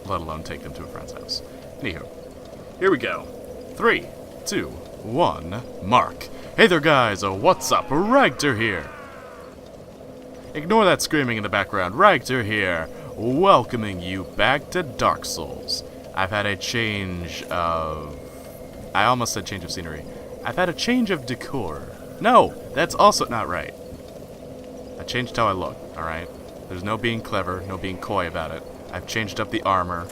let alone take them to a friend's house. Anywho, here we go. 3, 2, 1, mark. Hey there guys, what's up? Ragtter here. Ignore that screaming in the background. Ragtter here, welcoming you back to Dark Souls. I've had a change of... I almost said change of scenery. I've had a change of decor. No, that's also not right. I changed how I look, alright? There's no being clever, no being coy about it. I've changed up the armor.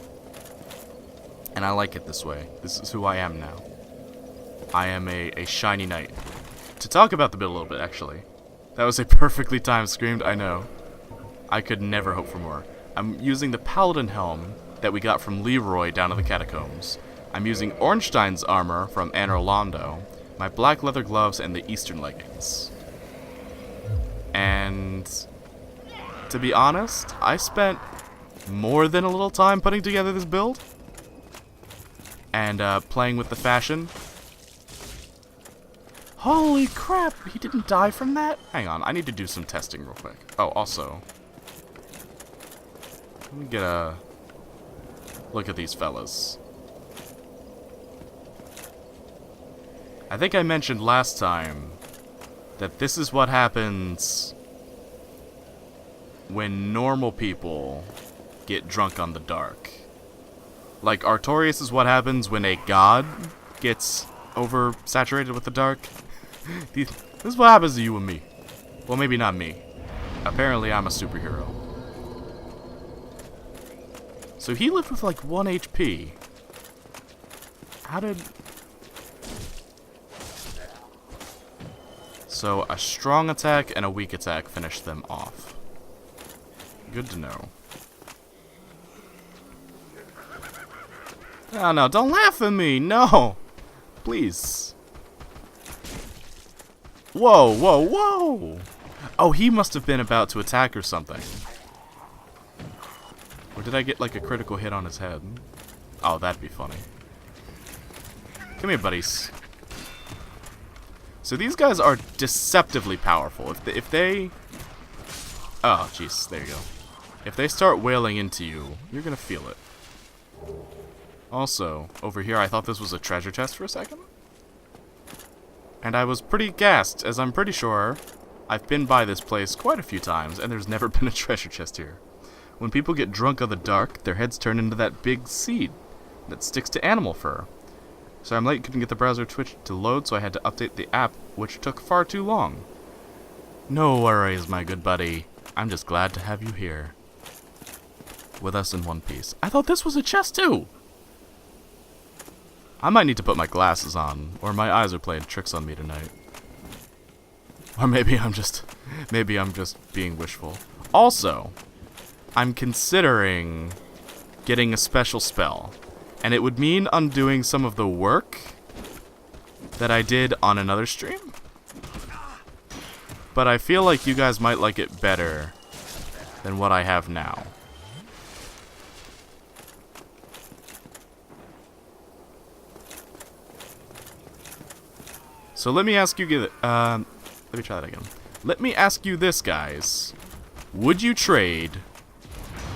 And I like it this way. This is who I am now. I am a shiny knight. To talk about the build a little bit, actually. That was a perfectly timed scream, I know. I could never hope for more. I'm using the Paladin helm that we got from Leroy down in the catacombs. I'm using Ornstein's armor from Anor Londo, my black leather gloves, and the Eastern leggings. And to be honest, I spent more than a little time putting together this build and playing with the fashion. Holy crap, he didn't die from that? Hang on, I need to do some testing real quick. Oh, also, let me get a look at these fellas. I think I mentioned last time that this is what happens when normal people get drunk on the dark. Like, Artorias is what happens when a god gets oversaturated with the dark. This is what happens to you and me. Well, maybe not me. Apparently, I'm a superhero. So he lived with like 1 HP. How did... So a strong attack and a weak attack finished them off. Good to know. Oh no, don't laugh at me! No! Please. Whoa, whoa, whoa! Oh, he must have been about to attack or something. Or did I get like a critical hit on his head? Oh, that'd be funny. Come here, buddies. So these guys are deceptively powerful. If they... Oh, jeez, there you go. If they start wailing into you, you're gonna feel it. Also, over here, I thought this was a treasure chest for a second. And I was pretty gassed, as I'm pretty sure I've been by this place quite a few times, and there's never been a treasure chest here. When people get drunk on the dark, their heads turn into that big seed that sticks to animal fur. So I'm late, couldn't get the browser Twitch to load, so I had to update the app, which took far too long. No worries, my good buddy. I'm just glad to have you here. With us in one piece. I thought this was a chest too! I might need to put my glasses on, or my eyes are playing tricks on me tonight. Or maybe I'm just being wishful. Also, I'm considering getting a special spell. And it would mean undoing some of the work that I did on another stream. But I feel like you guys might like it better than what I have now. So let me ask you, let me try that again. Let me ask you this, guys. Would you trade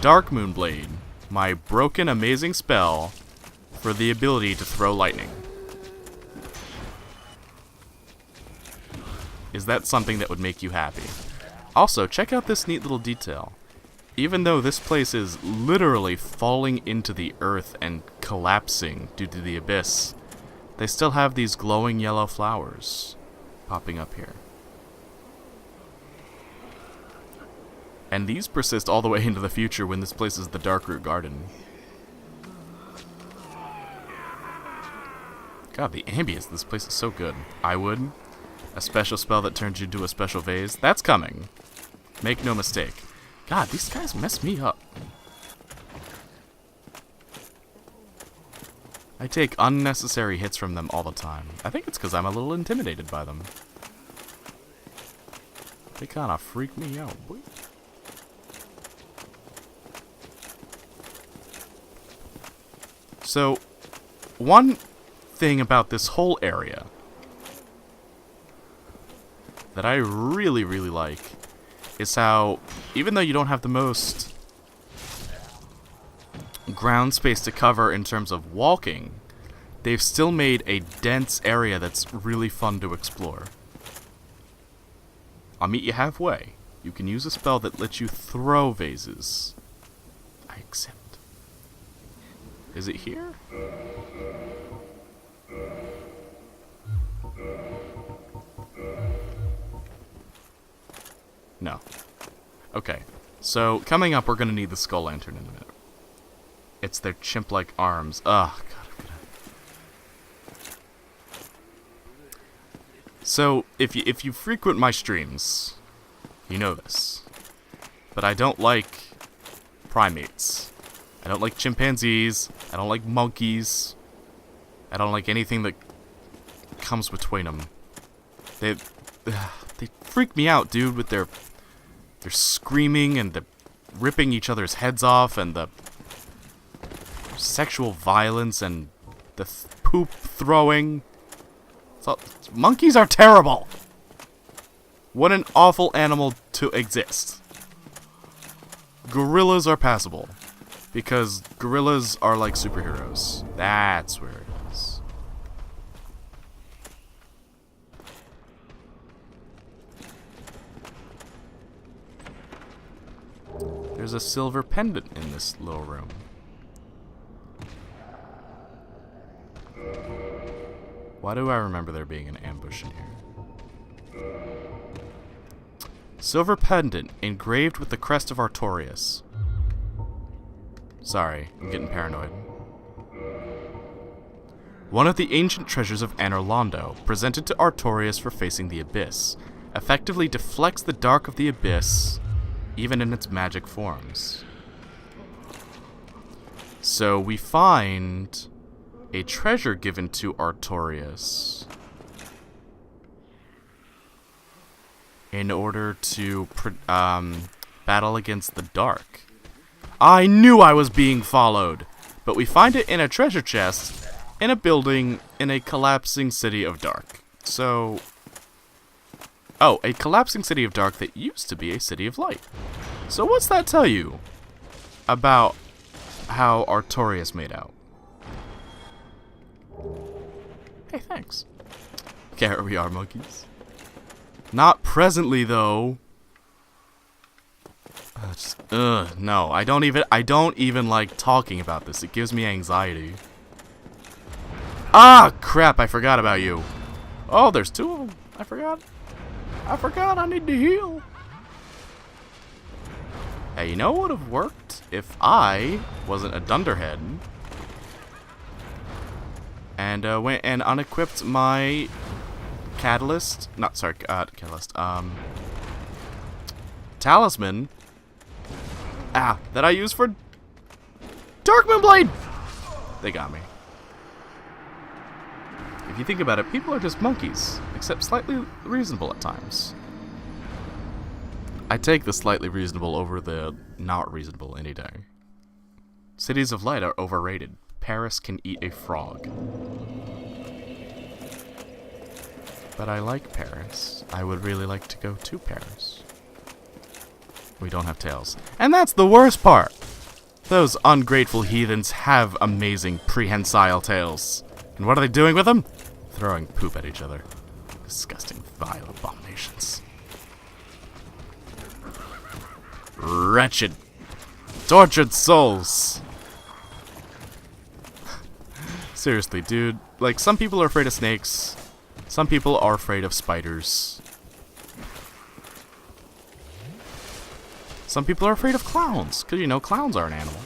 Dark Moonblade, my broken amazing spell, for the ability to throw lightning? Is that something that would make you happy? Also, check out this neat little detail. Even though this place is literally falling into the earth and collapsing due to the abyss, they still have these glowing yellow flowers popping up here. And these persist all the way into the future when this place is the Darkroot Garden. God, the ambience of this place is so good. I would. A special spell that turns you into a special vase. That's coming. Make no mistake. God, these guys mess me up. I take unnecessary hits from them all the time. I think it's because I'm a little intimidated by them. They kind of freak me out, boy. So, one thing about this whole area that I really, really like is how, even though you don't have the most ground space to cover in terms of walking, they've still made a dense area that's really fun to explore. I'll meet you halfway. You can use a spell that lets you throw vases. I accept. Is it here? No. Okay. So, coming up, we're going to need the skull lantern in a minute. It's their chimp-like arms. Ugh, God, I'm gonna... So, if you frequent my streams, you know this. But I don't like primates. I don't like chimpanzees. I don't like monkeys. I don't like anything that comes between them. They freak me out, dude, with their screaming and the ripping each other's heads off and the sexual violence and the poop throwing. So, monkeys are terrible. What an awful animal to exist. Gorillas are passable because gorillas are like superheroes. That's where it is. There's a silver pendant in this little room. Why do I remember there being an ambush in here? Silver pendant engraved with the crest of Artorias. Sorry, I'm getting paranoid. One of the ancient treasures of Anorlando, presented to Artorias for facing the abyss, effectively deflects the dark of the abyss, even in its magic forms. So we find a treasure given to Artorias in order to battle against the dark. I knew I was being followed, but we find it in a treasure chest in a building in a collapsing city of dark. So, oh, a collapsing city of dark that used to be a city of light. So what's that tell you about how Artorias made out? Hey, thanks. Okay, here we are, monkeys. Not presently, though. No, I don't even like talking about this. It gives me anxiety. Ah, crap, I forgot about you. Oh, there's two of them. I forgot I need to heal. Hey, you know what would have worked if I wasn't a dunderhead and went and unequipped my catalyst, talisman, that I use for Darkmoon Blade. They got me. If you think about it, people are just monkeys, except slightly reasonable at times. I take the slightly reasonable over the not reasonable any day. Cities of light are overrated. Paris can eat a frog. But I like Paris. I would really like to go to Paris. We don't have tails. And that's the worst part! Those ungrateful heathens have amazing prehensile tails. And what are they doing with them? Throwing poop at each other. Disgusting, vile abominations. Wretched, tortured souls. Seriously, dude. Like, some people are afraid of snakes. Some people are afraid of spiders. Some people are afraid of clowns. Because, you know, clowns are an animal.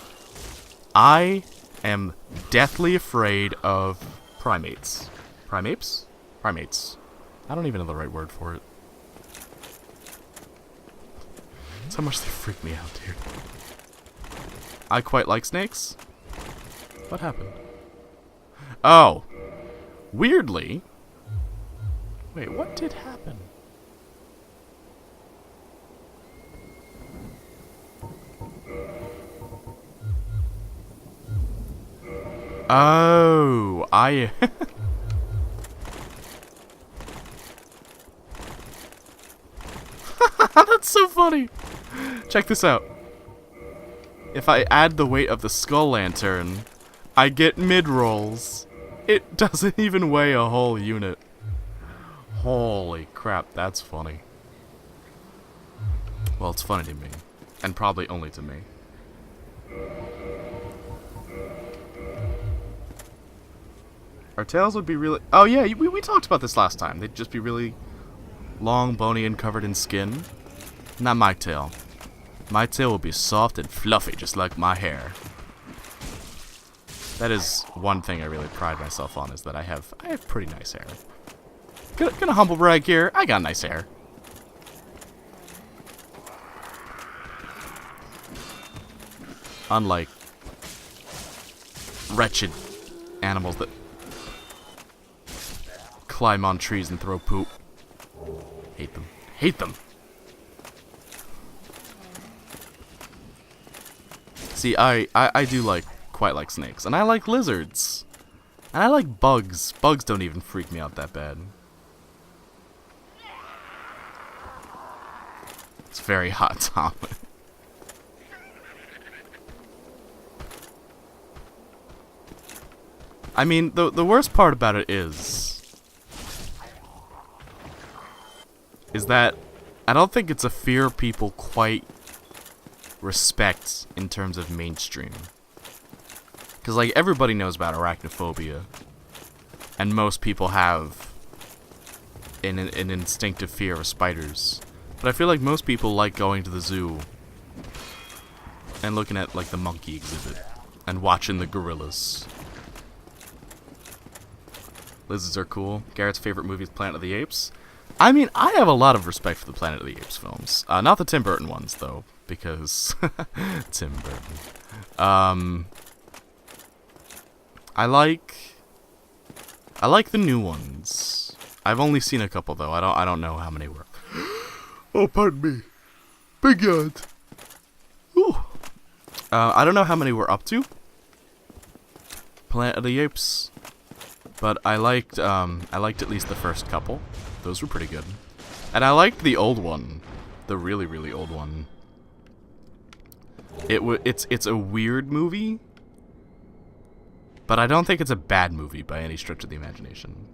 I am deathly afraid of primates. Primates? Primates. I don't even know the right word for it. That's how much they freak me out, dude. I quite like snakes. What happened? Oh. Weirdly. Wait, what did happen? Oh, That's so funny. Check this out. if I add the weight of the skull lantern, I get mid-rolls. It doesn't even weigh a whole unit. Holy crap, that's funny. Well, it's funny to me. And probably only to me. Our tails would be really... Oh yeah, we talked about this last time. They'd just be really long, bony, and covered in skin. Not my tail. My tail will be soft and fluffy, just like my hair. That is one thing I really pride myself on, is that I have pretty nice hair. Gonna humble brag here. I got nice hair. Unlike wretched animals that climb on trees and throw poop. Hate them. Hate them. See, I do quite like snakes, and I like lizards, and I like bugs. Bugs don't even freak me out that bad. It's very hot, Tom. I mean, the worst part about it is that I don't think it's a fear people quite respect in terms of mainstream. Because, like, everybody knows about arachnophobia, and most people have an instinctive fear of spiders. But I feel like most people like going to the zoo and looking at, like, the monkey exhibit and watching the gorillas. Lizards are cool. Garrett's favorite movie is Planet of the Apes. I mean, I have a lot of respect for the Planet of the Apes films. Not the Tim Burton ones, though, because Tim Burton. I like the new ones. I've only seen a couple, though. I don't know how many were. Oh, pardon me. Big yawn. Ooh. I don't know how many we're up to. Planet of the Apes. But I liked at least the first couple. Those were pretty good. And I liked the old one. The really, really old one. It's a weird movie. But I don't think it's a bad movie by any stretch of the imagination.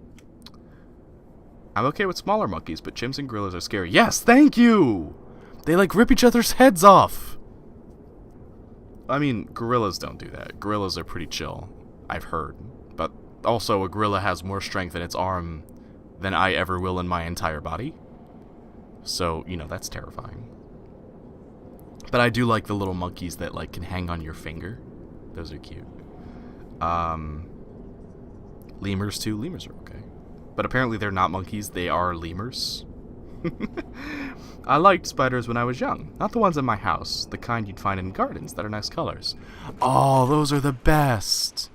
I'm okay with smaller monkeys, but chimps and gorillas are scary. Yes, thank you! They, like, rip each other's heads off! I mean, gorillas don't do that. Gorillas are pretty chill, I've heard. But also, a gorilla has more strength in its arm than I ever will in my entire body. So, you know, that's terrifying. But I do like the little monkeys that, like, can hang on your finger. Those are cute. Lemurs, too. Lemurs are okay. But apparently they're not monkeys, they are lemurs. I liked spiders when I was young. Not the ones in my house. The kind you'd find in gardens that are nice colors. Oh, those are the best!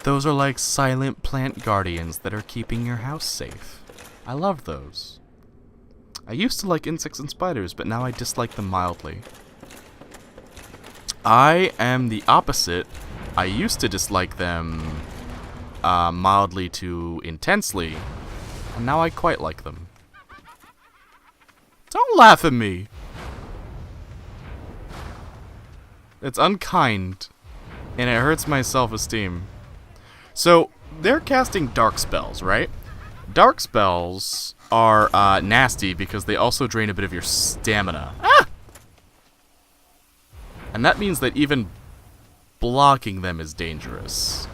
Those are like silent plant guardians that are keeping your house safe. I love those. I used to like insects and spiders, but now I dislike them mildly. I am the opposite. I used to dislike them mildly to intensely, and now I quite like them. Don't laugh at me! It's unkind, and it hurts my self-esteem. So, they're casting dark spells, right? Dark spells are nasty because they also drain a bit of your stamina. Ah! And that means that even blocking them is dangerous.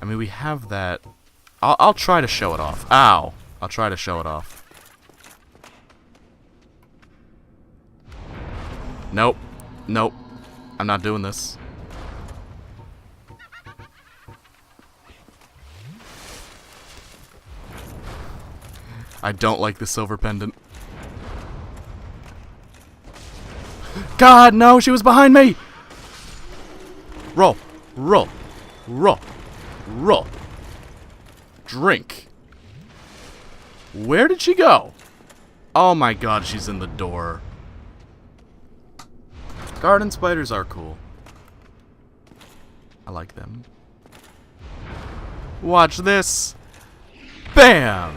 I mean, we have that. I'll try to show it off. Ow! I'll try to show it off. Nope. Nope. I'm not doing this. I don't like the silver pendant. God, no! She was behind me! Roll. Roll. Roll. Roll. Drink. Where did she go? Oh my god, she's in the door. Garden spiders are cool. I like them. Watch this. Bam!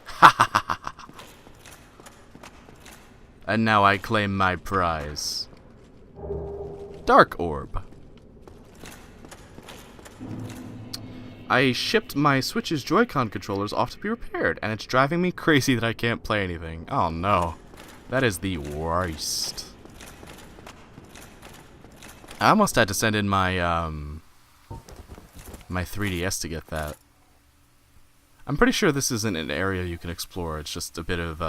Haha. And now I claim my prize. Dark Orb. I shipped my Switch's Joy-Con controllers off to be repaired, and it's driving me crazy that I can't play anything. Oh no. That is the worst. I almost had to send in my, my 3DS to get that. I'm pretty sure this isn't an area you can explore, it's just a bit of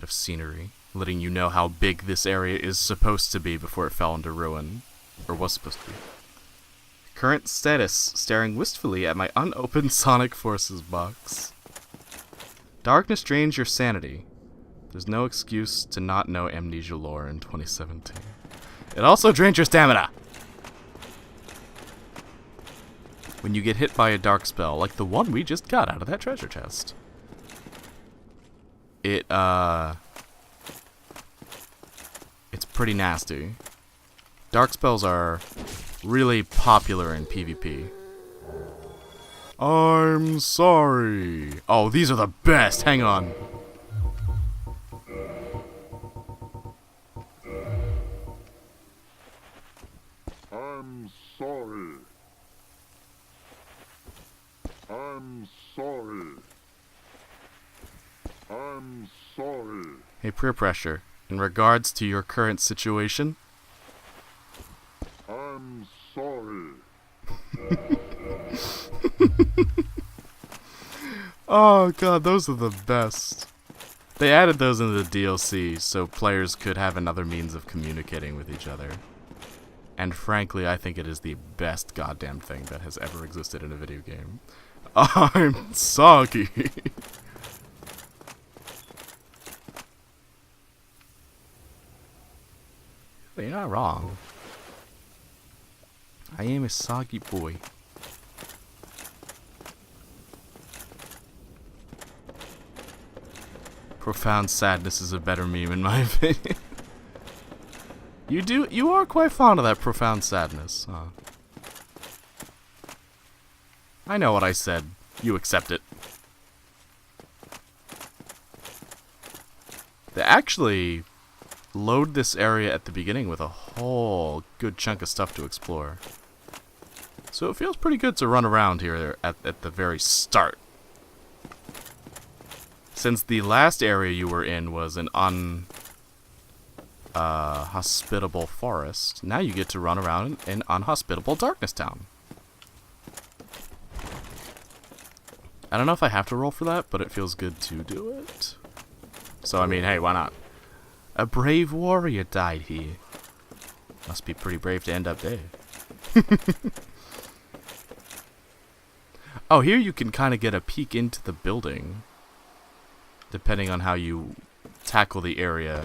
scenery, letting you know how big this area is supposed to be before it fell into ruin. Or was supposed to be. Current status, staring wistfully at my unopened Sonic Forces box. Darkness drains your sanity. There's no excuse to not know Amnesia lore in 2017. It also drains your stamina! When you get hit by a dark spell, like the one we just got out of that treasure chest. It's pretty nasty. Dark spells are really popular in PvP. I'm sorry. Oh, these are the best. Hang on. I'm sorry. I'm sorry. I'm sorry. Hey, peer pressure. In regards to your current situation, I'm sorry. oh god, those are the best. They added those into the DLC so players could have another means of communicating with each other. And frankly, I think it is the best goddamn thing that has ever existed in a video game. I'm soggy. You're not wrong. I am a soggy boy. Profound sadness is a better meme in my opinion. You are quite fond of that profound sadness, huh? I know what I said. You accept it. They actually load this area at the beginning with a whole good chunk of stuff to explore. So it feels pretty good to run around here at the very start. Since the last area you were in was an unhospitable forest, now you get to run around in unhospitable Darkness Town. I don't know if I have to roll for that, but it feels good to do it. So, I mean, hey, why not? A brave warrior died here. Must be pretty brave to end up dead. Oh, here you can kind of get a peek into the building. Depending on how you tackle the area.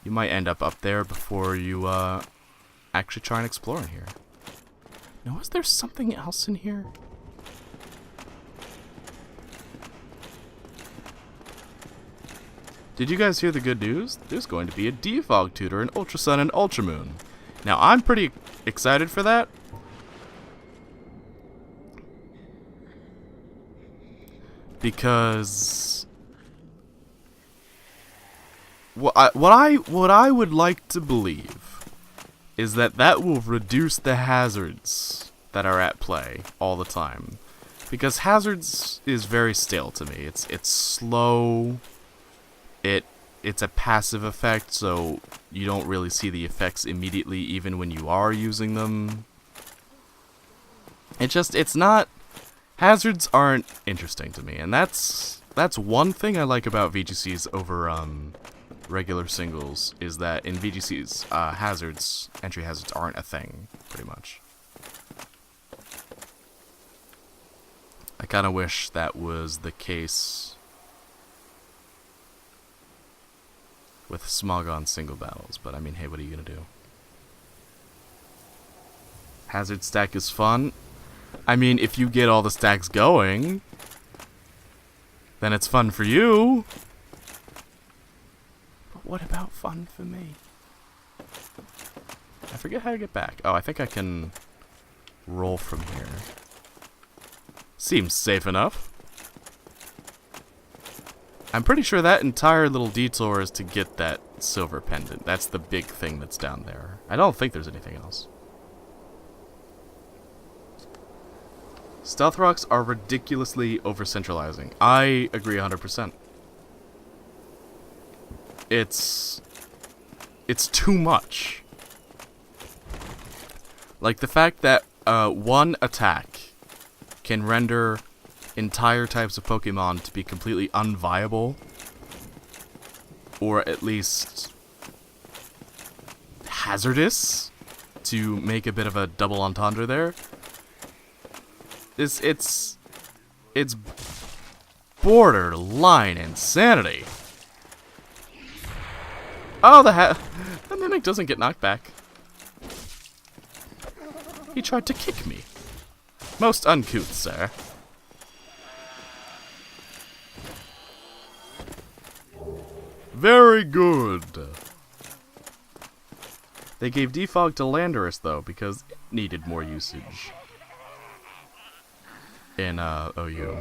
You might end up there before you actually try and explore in here. Now, is there something else in here? Did you guys hear the good news? There's going to be a defog tutor in Ultra Sun and Ultra Moon. Now, I'm pretty excited for that. Because what I would like to believe is that will reduce the hazards that are at play all the time. Because hazards is very stale to me. It's slow. It's a passive effect, so you don't really see the effects immediately even when you are using them. It's not... Hazards aren't interesting to me, and that's one thing I like about VGCs over regular singles, is that in VGCs, entry hazards aren't a thing, pretty much. I kind of wish that was the case with Smogon single battles, but I mean, hey, what are you gonna do? Hazard stack is fun. I mean, if you get all the stacks going, then it's fun for you. But what about fun for me? I forget how to get back. Oh, I think I can roll from here. Seems safe enough. I'm pretty sure that entire little detour is to get that silver pendant. That's the big thing that's down there. I don't think there's anything else. Stealth rocks are ridiculously over-centralizing. I agree 100%. It's too much. Like the fact that one attack can render entire types of Pokemon to be completely unviable, or at least hazardous, to make a bit of a double entendre there. It's borderline insanity. Oh, the Mimic doesn't get knocked back. He tried to kick me. Most uncouth, sir. Very good. They gave Defog to Landorus, though, because it needed more usage in OU.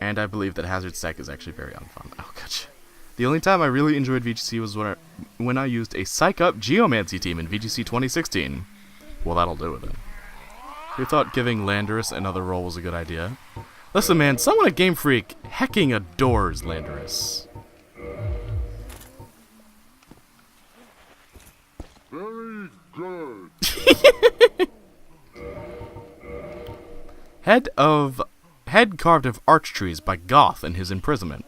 And I believe that Hazard Stack is actually very unfun. Oh, gotcha. The only time I really enjoyed VGC was when I used a Psych Up Geomancy team in VGC 2016. Well, that'll do it then. Who thought giving Landorus another role was a good idea? Listen, man, someone at Game Freak hecking adores Landorus. Very good. Head carved of arch trees by Goth in his imprisonment.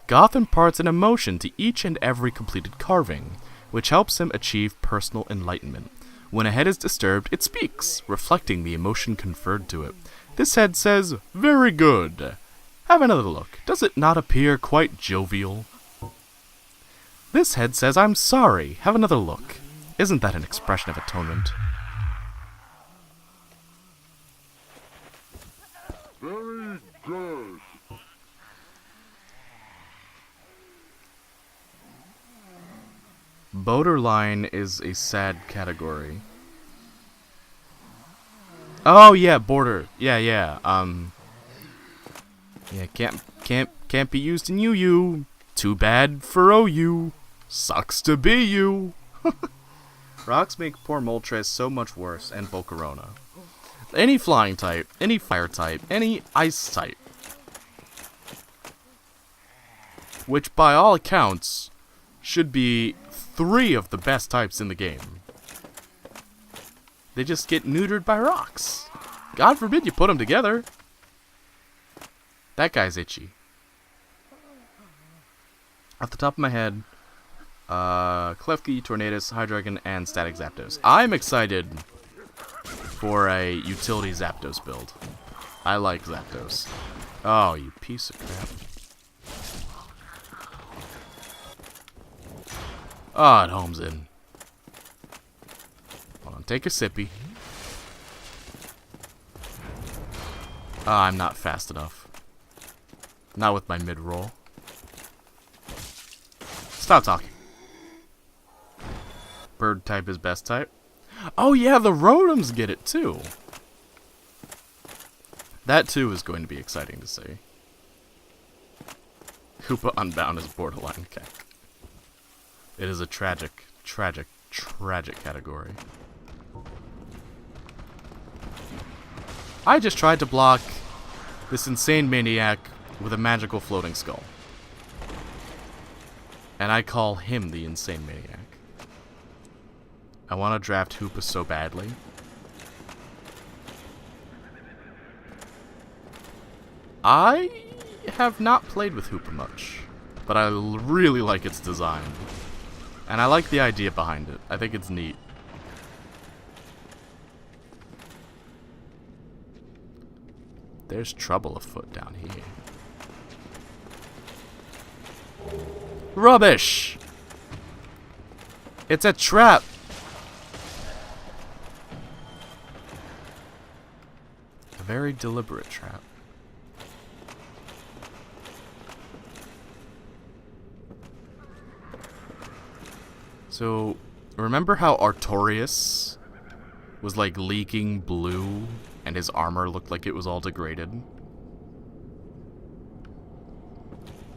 Goth imparts an emotion to each and every completed carving, which helps him achieve personal enlightenment. When a head is disturbed, it speaks, reflecting the emotion conferred to it. This head says, "Very good." Have another look. Does it not appear quite jovial? This head says, "I'm sorry." Have another look. Isn't that an expression of atonement? Very good. Borderline is a sad category. Oh yeah, border. Yeah. Yeah, can't be used in UU. Too bad for OU. Sucks to be you. Rocks make poor Moltres so much worse, and Volcarona. Any flying type, any fire type, any ice type. Which by all accounts should be 3 of the best types in the game. They just get neutered by rocks. God forbid you put them together. That guy's itchy. Off the top of my head, Klefki, Tornadus, Hydreigon, and Static Zapdos. I'm excited for a utility Zapdos build. I like Zapdos. Oh, you piece of crap. Ah, it homes in. Hold on, take a sippy. Ah, I'm not fast enough. Not with my mid-roll. Stop talking. Bird type is best type. Oh yeah, the Rotoms get it too. That too is going to be exciting to see. Koopa Unbound is borderline cack. It is a tragic category. I just tried to block this insane maniac with a magical floating skull. And I call him the insane maniac. I want to draft Hoopa so badly. I have not played with Hoopa much, but I really like its design. And I like the idea behind it. I think it's neat. There's trouble afoot down here. Rubbish! It's a trap! A very deliberate trap. So, remember how Artorias was like leaking blue and his armor looked like it was all degraded?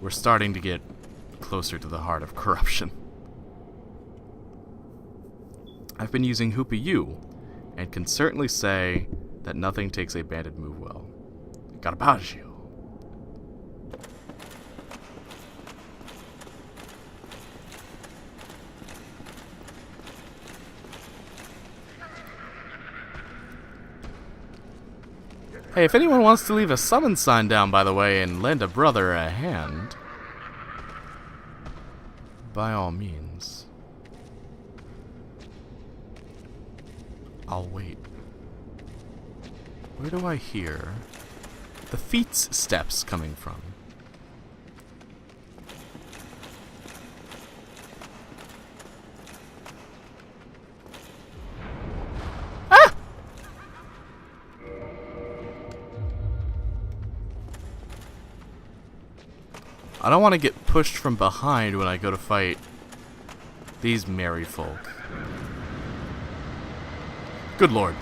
we're starting to get closer to the heart of corruption. I've been using Hoopy U, and can certainly say that nothing takes a banded move well. Garbaggio. Hey, if anyone wants to leave a summon sign down, by the way, and lend a brother a hand, by all means. I'll wait. Where do I hear the feet's steps coming from? Ah! I don't want to get pushed from behind when I go to fight these merry folk. Good lord.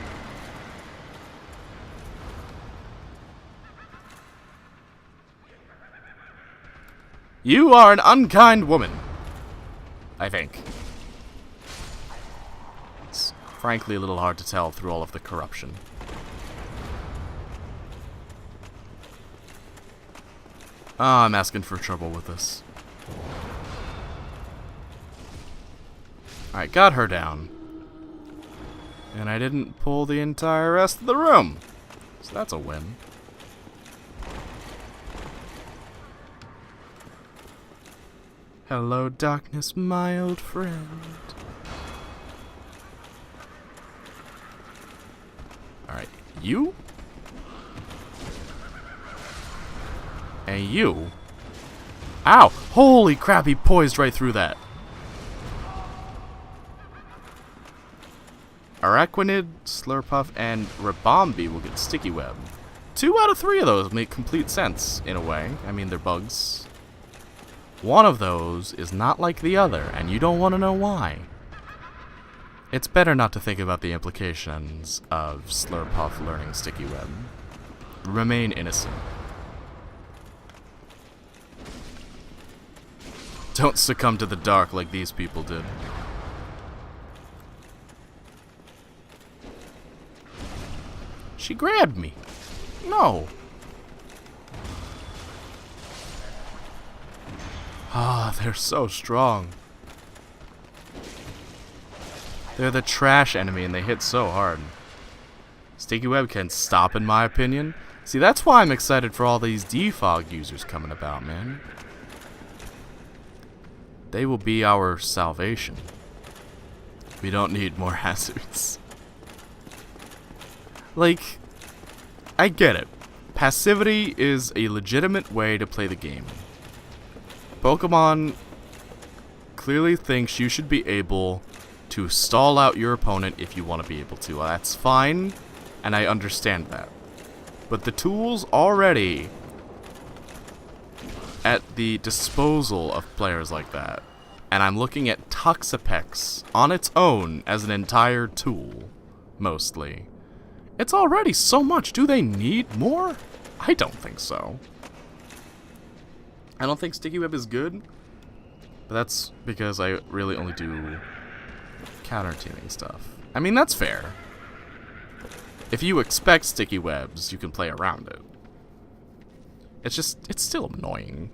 You are an unkind woman, I think. It's frankly a little hard to tell through all of the corruption. Ah, I'm asking for trouble with this. Alright, got her down. And I didn't pull the entire rest of the room. So that's a win. Hello, darkness, my old friend. Alright, you? And you? Ow! Holy crap, he poised right through that. Araquanid, Slurpuff, and Rabombi will get Sticky Web. 2 out of 3 of those make complete sense, in a way. I mean, they're bugs. One of those is not like the other, and you don't want to know why. It's better not to think about the implications of Slurpuff learning Sticky Web. Remain innocent. Don't succumb to the dark like these people did. She grabbed me. No. Ah, they're so strong. They're the trash enemy and they hit so hard. Sticky Web can stop, in my opinion. See, that's why I'm excited for all these defog users coming about, man. They will be our salvation. We don't need more hazards. Like, I get it. Passivity is a legitimate way to play the game. Pokemon clearly thinks you should be able to stall out your opponent if you want to be able to. Well, that's fine, and I understand that. But the tools already at the disposal of players like that, and I'm looking at Toxapex on its own as an entire tool, mostly. It's already so much. Do they need more? I don't think so. I don't think Sticky Web is good, but that's because I really only do counter-teaming stuff. I mean, that's fair. If you expect Sticky Webs, you can play around it. It's just, it's still annoying.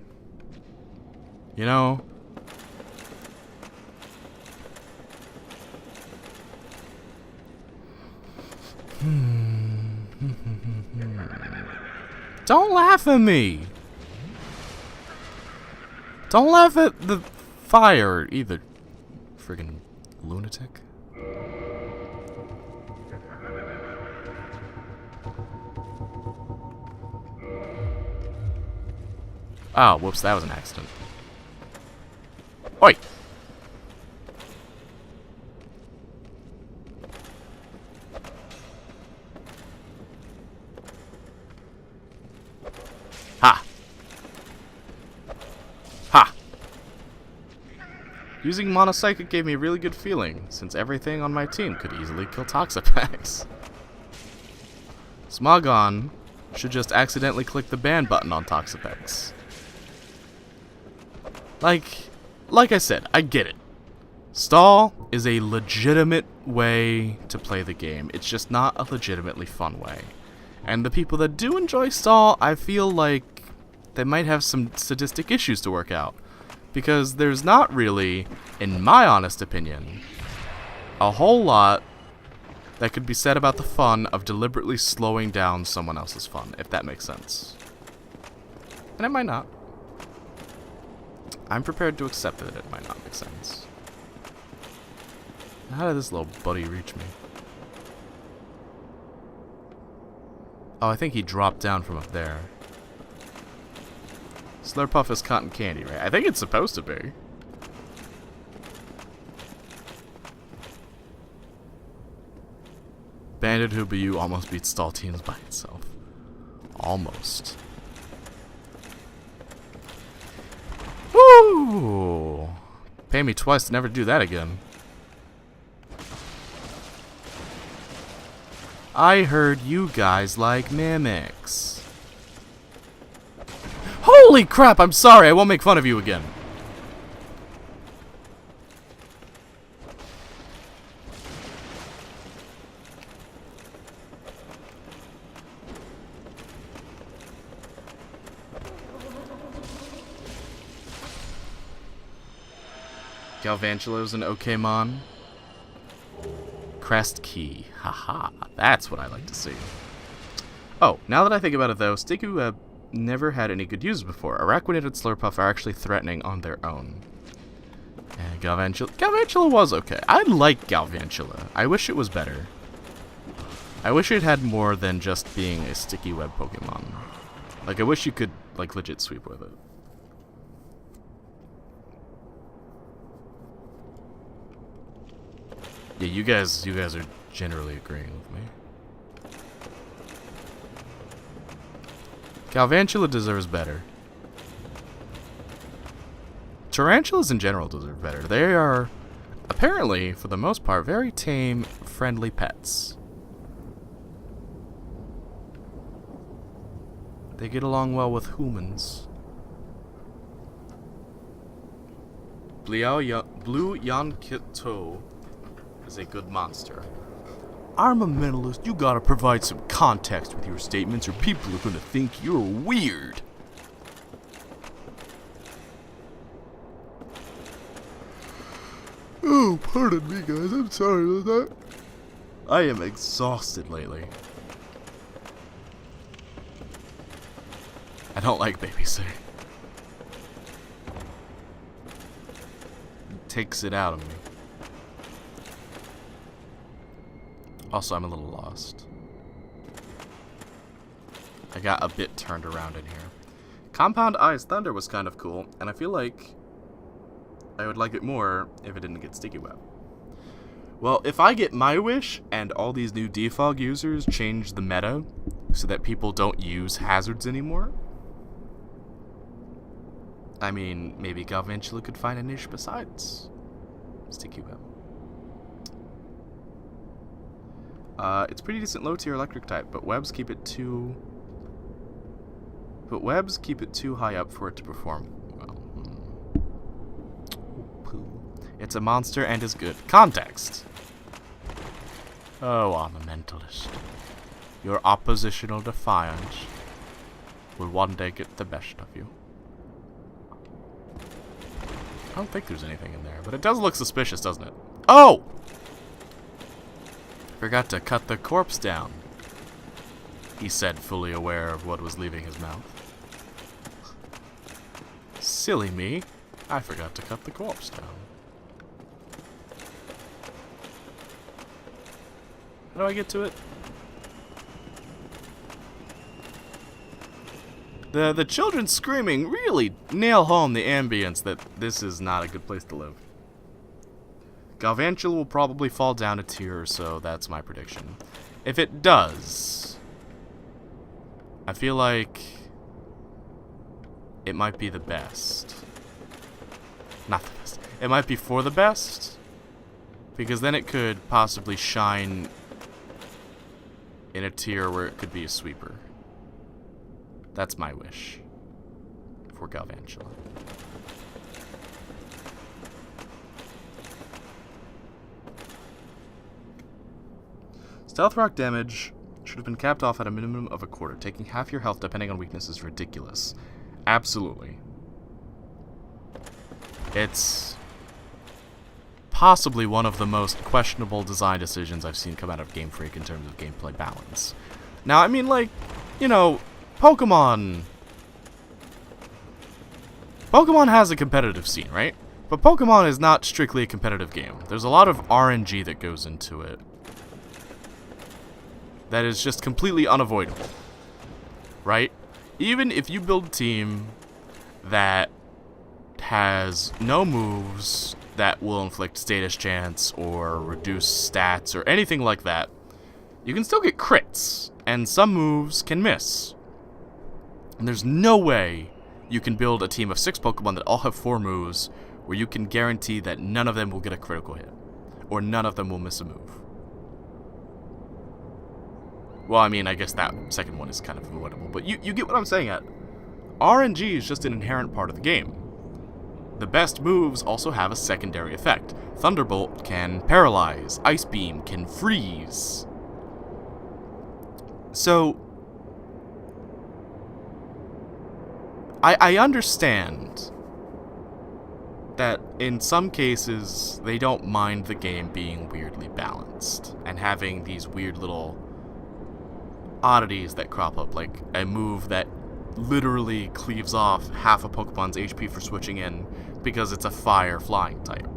You know? Don't laugh at me! Don't laugh at the fire either, friggin' lunatic. Oh, whoops, that was an accident. Oi! Ha! Ha! Using Monocyclic gave me a really good feeling, since everything on my team could easily kill Toxapex. Smogon should just accidentally click the ban button on Toxapex. Like I said, I get it. Stall is a legitimate way to play the game. It's just not a legitimately fun way. And the people that do enjoy Stall, I feel like they might have some sadistic issues to work out. Because there's not really, in my honest opinion, a whole lot that could be said about the fun of deliberately slowing down someone else's fun, if that makes sense. And it might not. I'm prepared to accept that it might not make sense. How did this little buddy reach me? Oh, I think he dropped down from up there. Slurpuff is cotton candy, right? I think it's supposed to be. Bandit Hoobayoo almost beats Stall Teams by itself. Almost. Woo! Pay me twice to never do that again. I heard you guys like mimics. Holy crap, I'm sorry, I won't make fun of you again. Galvantulo's an Okemon. Crest Key. Haha, that's what I like to see. Oh, now that I think about it though, Sticky Web never had any good uses before. Araquanid and Slurpuff are actually threatening on their own. And Galvantula was okay. I like Galvantula. I wish it was better. I wish it had more than just being a Sticky Web Pokemon. Like, I wish you could, like, legit sweep with it. Yeah, you guys are generally agreeing with me. Galvantula deserves better. Tarantulas in general deserve better. They are, apparently, for the most part, very tame, friendly pets. They get along well with humans. Blue Yankito is a good monster. Armamentalist, you gotta provide some context with your statements or people are gonna think you're weird. Oh, pardon me guys, I'm sorry about that. I am exhausted lately. I don't like babysitting. It takes it out of me. Also, I'm a little lost. I got a bit turned around in here. Compound Eyes Thunder was kind of cool, and I feel like I would like it more if it didn't get Sticky Web. Well, if I get my wish and all these new defog users change the meta so that people don't use hazards anymore, I mean, maybe Galvantula could find a niche besides Sticky Web. It's pretty decent low tier electric type, but webs keep it too high up for it to perform well. It's a monster and is good. Context. Oh, Armamentalist. Your oppositional defiance will one day get the best of you. I don't think there's anything in there, but it does look suspicious, doesn't it? Oh! Forgot to cut the corpse down, he said, fully aware of what was leaving his mouth. Silly me. I forgot to cut the corpse down. How do I get to it? The children screaming really nail home the ambience that this is not a good place to live. Galvantula will probably fall down a tier or so, that's my prediction. If it does, I feel like it might be the best. Not the best. It might be for the best, because then it could possibly shine in a tier where it could be a sweeper. That's my wish for Galvantula. Stealth rock damage should have been capped off at a minimum of a quarter. Taking half your health depending on weakness is ridiculous. Absolutely. It's possibly one of the most questionable design decisions I've seen come out of Game Freak in terms of gameplay balance. Now, I mean, like, you know, Pokemon has a competitive scene, right? But Pokemon is not strictly a competitive game. There's a lot of RNG that goes into it that is just completely unavoidable, right? Even if you build a team that has no moves that will inflict status chance or reduce stats or anything like that, you can still get crits, and some moves can miss. And there's no way you can build a team of 6 Pokemon that all have 4 moves where you can guarantee that none of them will get a critical hit, or none of them will miss a move. Well, I mean, I guess that second one is kind of avoidable, but you get what I'm saying at. RNG is just an inherent part of the game. The best moves also have a secondary effect. Thunderbolt can paralyze, Ice Beam can freeze. So, I understand that in some cases they don't mind the game being weirdly balanced and having these weird little oddities that crop up, like a move that literally cleaves off half a Pokemon's HP for switching in because it's a fire flying type.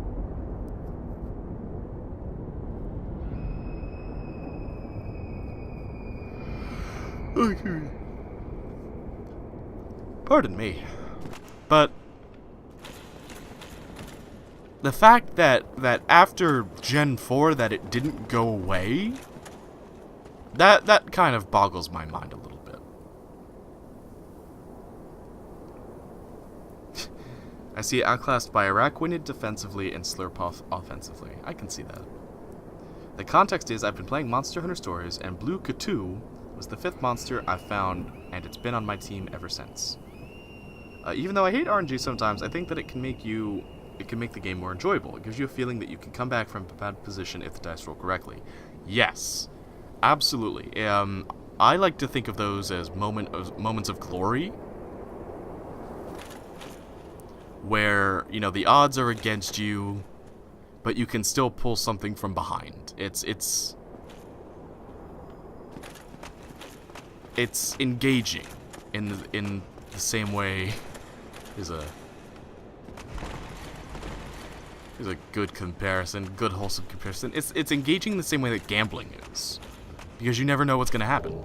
Pardon me. But the fact that after Gen 4 that it didn't go away, that kind of boggles my mind a little bit. I see it outclassed by Araquanid defensively and Slurpuff offensively. I can see that. The context is I've been playing Monster Hunter Stories, and Blue Cthulhu was the 5th monster I found, and it's been on my team ever since. Even though I hate RNG sometimes, I think that it can make the game more enjoyable. It gives you a feeling that you can come back from a bad position if the dice roll correctly. Yes, absolutely. I like to think of those as moments of glory, where, you know, the odds are against you, but you can still pull something from behind. It's engaging in the same way is a good comparison, good wholesome comparison. It's engaging the same way that gambling is, because you never know what's gonna happen.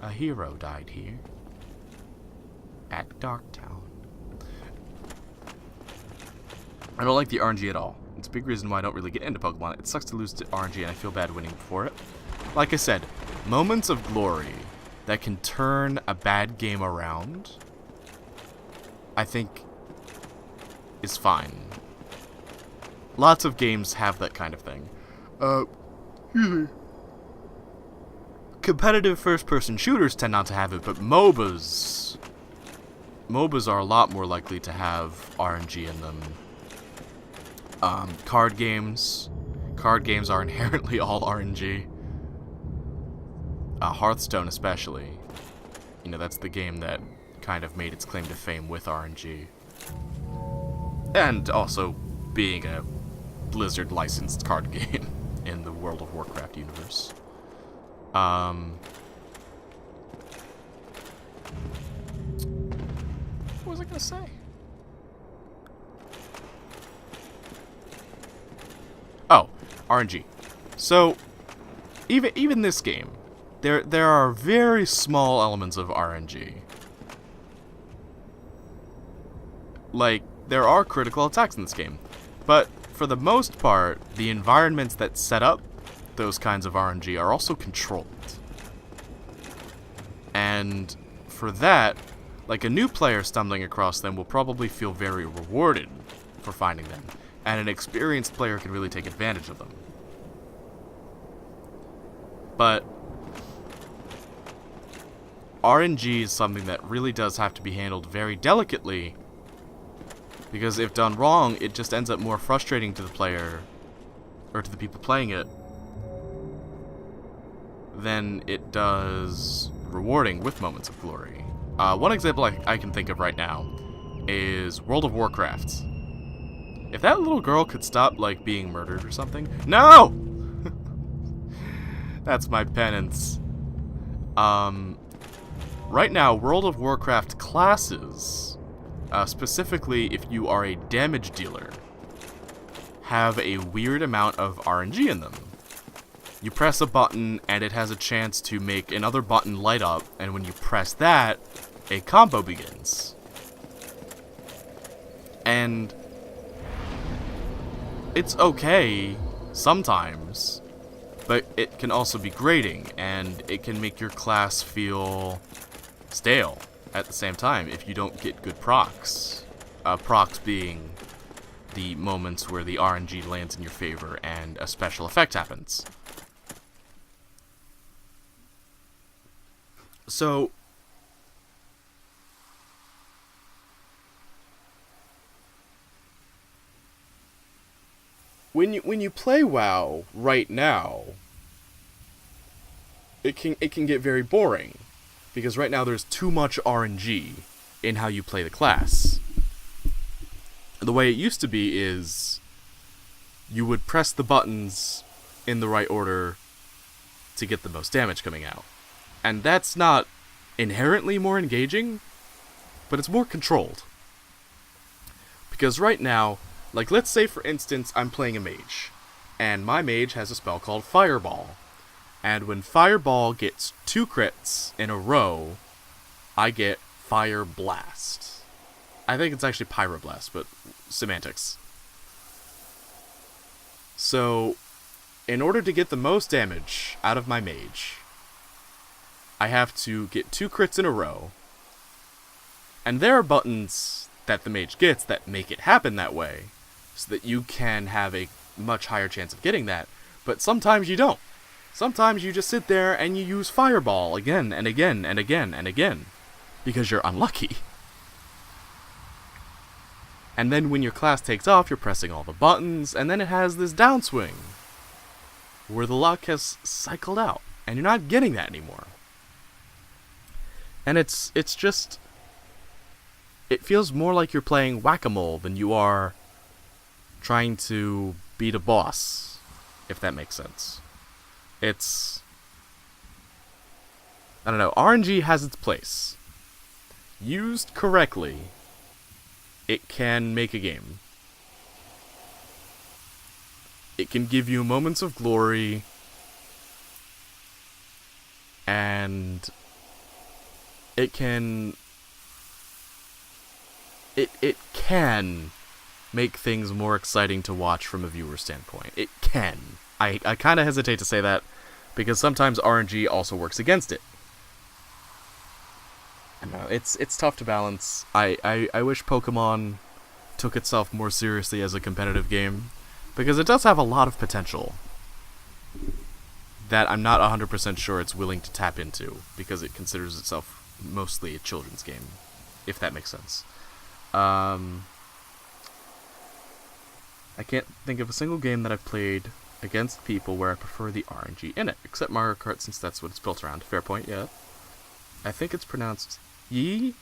A hero died here at Darktown. I don't like the RNG at all. It's a big reason why I don't really get into Pokemon. It sucks to lose to RNG, and I feel bad winning for it. Like I said, moments of glory that can turn a bad game around, I think, is fine. Lots of games have that kind of thing. Competitive first-person shooters tend not to have it, but MOBAs are a lot more likely to have RNG in them. Card games are inherently all RNG. Hearthstone especially. You know, that's the game that kind of made its claim to fame with RNG. And also being a Blizzard licensed card game in the World of Warcraft universe. What was I gonna say? Oh, RNG. So, even this game, there are very small elements of RNG. Like, there are critical attacks in this game, but for the most part, the environments that set up those kinds of RNG are also controlled. And for that, like, a new player stumbling across them will probably feel very rewarded for finding them, and an experienced player can really take advantage of them. But RNG is something that really does have to be handled very delicately, because if done wrong, it just ends up more frustrating to the player, or to the people playing it, than it does rewarding with moments of glory. One example I can think of right now is World of Warcraft. If that little girl could stop, like, being murdered or something... No! That's my penance. Right now, World of Warcraft classes, specifically if you are a damage dealer, have a weird amount of RNG in them. You press a button, and it has a chance to make another button light up, and when you press that, a combo begins. And it's okay sometimes, but it can also be grating, and it can make your class feel stale at the same time if you don't get good procs. Procs being the moments where the RNG lands in your favor and a special effect happens. So, when you play WoW right now, it can get very boring, because right now there's too much RNG in how you play the class. The way it used to be is you would press the buttons in the right order to get the most damage coming out. And that's not inherently more engaging, but it's more controlled. Because right now, like, let's say for instance I'm playing a mage, and my mage has a spell called Fireball. And when Fireball gets 2 crits in a row, I get Fire Blast. I think it's actually Pyroblast, but semantics. So, in order to get the most damage out of my mage, I have to get 2 crits in a row. And there are buttons that the mage gets that make it happen that way, so that you can have a much higher chance of getting that, but sometimes you don't. Sometimes you just sit there and you use Fireball again and again and again and again, because you're unlucky. And then when your class takes off, you're pressing all the buttons, and then it has this downswing, where the luck has cycled out, and you're not getting that anymore. And it's just... It feels more like you're playing whack-a-mole than you are trying to beat a boss, if that makes sense. It's... I don't know, RNG has its place. Used correctly, it can make a game. It can give you moments of glory, and it can... It can make things more exciting to watch from a viewer standpoint. It can. I kind of hesitate to say that, because sometimes RNG also works against it. I don't know, it's tough to balance. I wish Pokemon took itself more seriously as a competitive game, because it does have a lot of potential that I'm not 100% sure it's willing to tap into, because it considers itself mostly a children's game, if that makes sense. I can't think of a single game that I've played against people where I prefer the RNG in it, except Mario Kart, since that's what it's built around. Fair point, yeah. I think it's pronounced Yi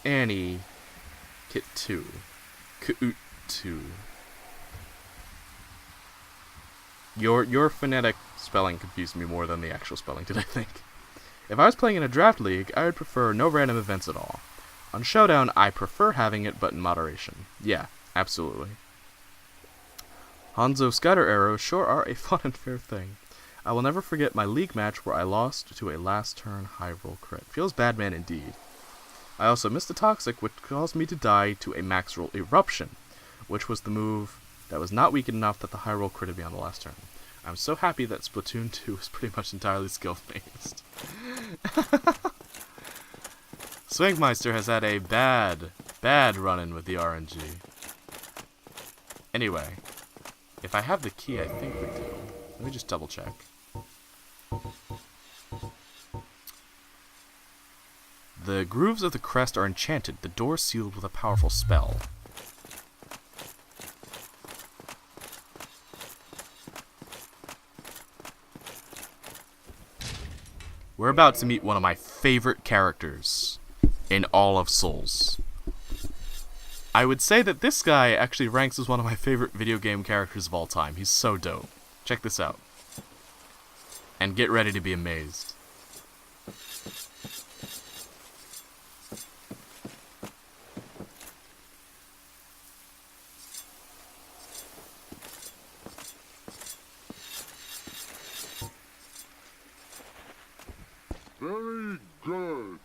Annie Kit 2. Koot 2. Your phonetic spelling confused me more than the actual spelling did, I think. If I was playing in a draft league, I would prefer no random events at all. On Showdown, I prefer having it, but in moderation. Yeah, absolutely. Hanzo Scatter Arrows sure are a fun and fair thing. I will never forget my league match where I lost to a last turn high roll crit. Feels bad, man, indeed. I also missed a Toxic, which caused me to die to a max roll Eruption, which was the move that was not weak enough that the high roll critted me on the last turn. I'm so happy that Splatoon 2 is pretty much entirely skill-based. Swingmeister has had a bad run-in with the RNG. Anyway, if I have the key, I think we do. Let me just double-check. The grooves of the crest are enchanted, the door sealed with a powerful spell. We're about to meet one of my favorite characters in all of Souls. I would say that this guy actually ranks as one of my favorite video game characters of all time. He's so dope. Check this out. And get ready to be amazed. Very good.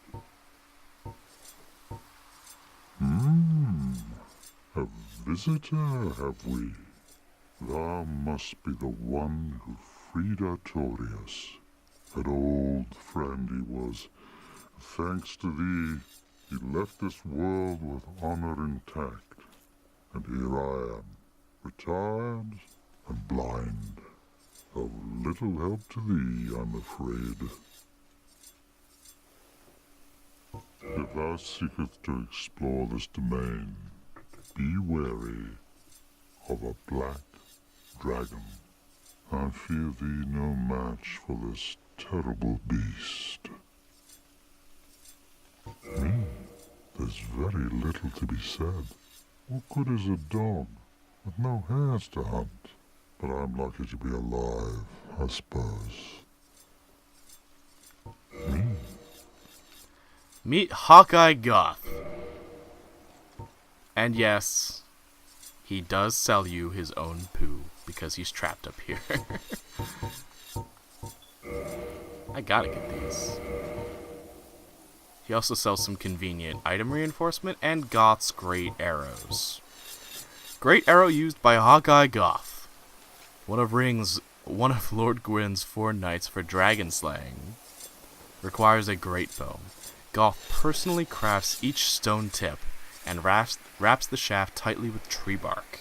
A visitor, have we? Thou must be the one who freed Artorias. An old friend he was. Thanks to thee, he left this world with honor intact. And here I am, retired and blind. Of little help to thee, I'm afraid. If thou seekest to explore this domain, be wary of a black dragon. I fear thee no match for this terrible beast. There's very little to be said. What good is a dog with no hairs to hunt? But I'm lucky to be alive, I suppose. Meet Hawkeye Goth. And yes, he does sell you his own poo because he's trapped up here. I gotta get these. He also sells some convenient item reinforcement and Goth's great arrows. Great arrow used by Hawkeye Goth. One of Lord Gwyn's 4 knights for dragon slaying. Requires a great bow. Goth personally crafts each stone tip and wraps the shaft tightly with tree bark.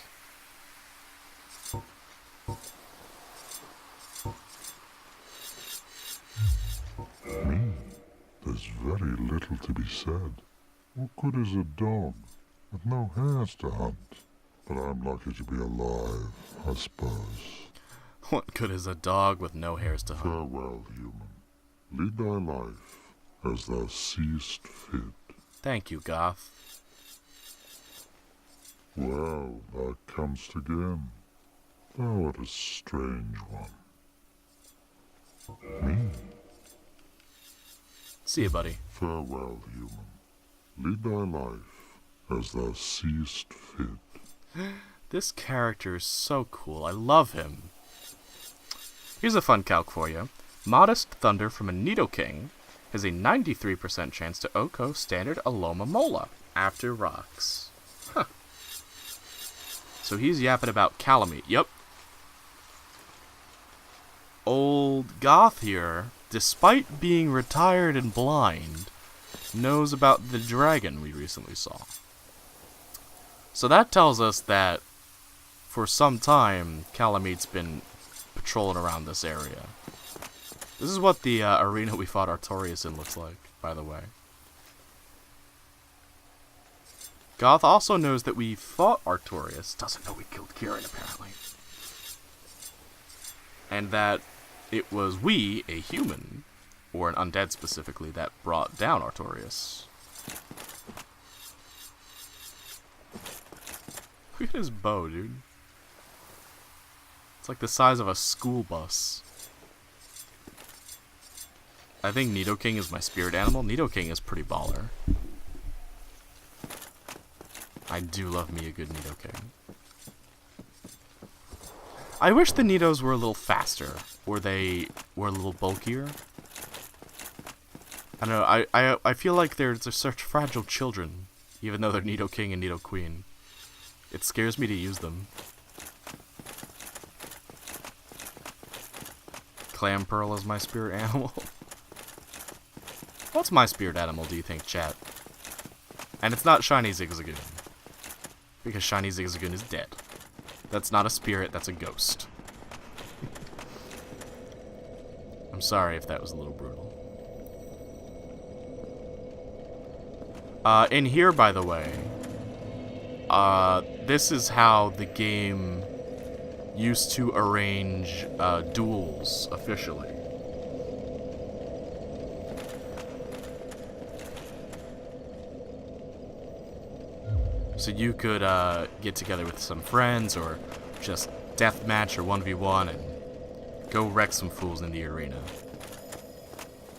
There's very little to be said. What good is a dog with no hairs to hunt? But I'm lucky to be alive, I suppose. What good is a dog with no hairs to hunt? Farewell, human. Lead thy life as thou seest fit. Thank you, Goth. Well, thou comest again. Thou art a strange one. See you, buddy. Farewell, human. Lead thy life as thou seest fit. This character is so cool. I love him. Here's a fun calc for you. Modest Thunder from a Nidoking has a 93% chance to Oko standard Aloma Mola after rocks. Huh. So he's yapping about Calamite. Yep. Old Goth here, despite being retired and blind, knows about the dragon we recently saw. So that tells us that for some time, Calamite's been patrolling around this area. This is what the arena we fought Artorias in looks like, by the way. Goth also knows that we fought Artorias, doesn't know we killed Kieran apparently. And that it was we, a human, or an undead specifically, that brought down Artorias. Look at his bow, dude. It's like the size of a school bus. I think Nidoking is my spirit animal. Nidoking is pretty baller. I do love me a good Nidoking. I wish the Nidos were a little faster, or they were a little bulkier. I don't know, I feel like they're such fragile children, even though they're Nidoking and Nidoqueen. It scares me to use them. Clamperl is my spirit animal. What's my spirit animal, do you think, chat? And it's not Shiny Zigzagoon. Because Shiny Zigzagoon is dead. That's not a spirit, that's a ghost. I'm sorry if that was a little brutal. In here, by the way, this is how the game used to arrange duels officially. So you could get together with some friends or just deathmatch or 1v1 and go wreck some fools in the arena.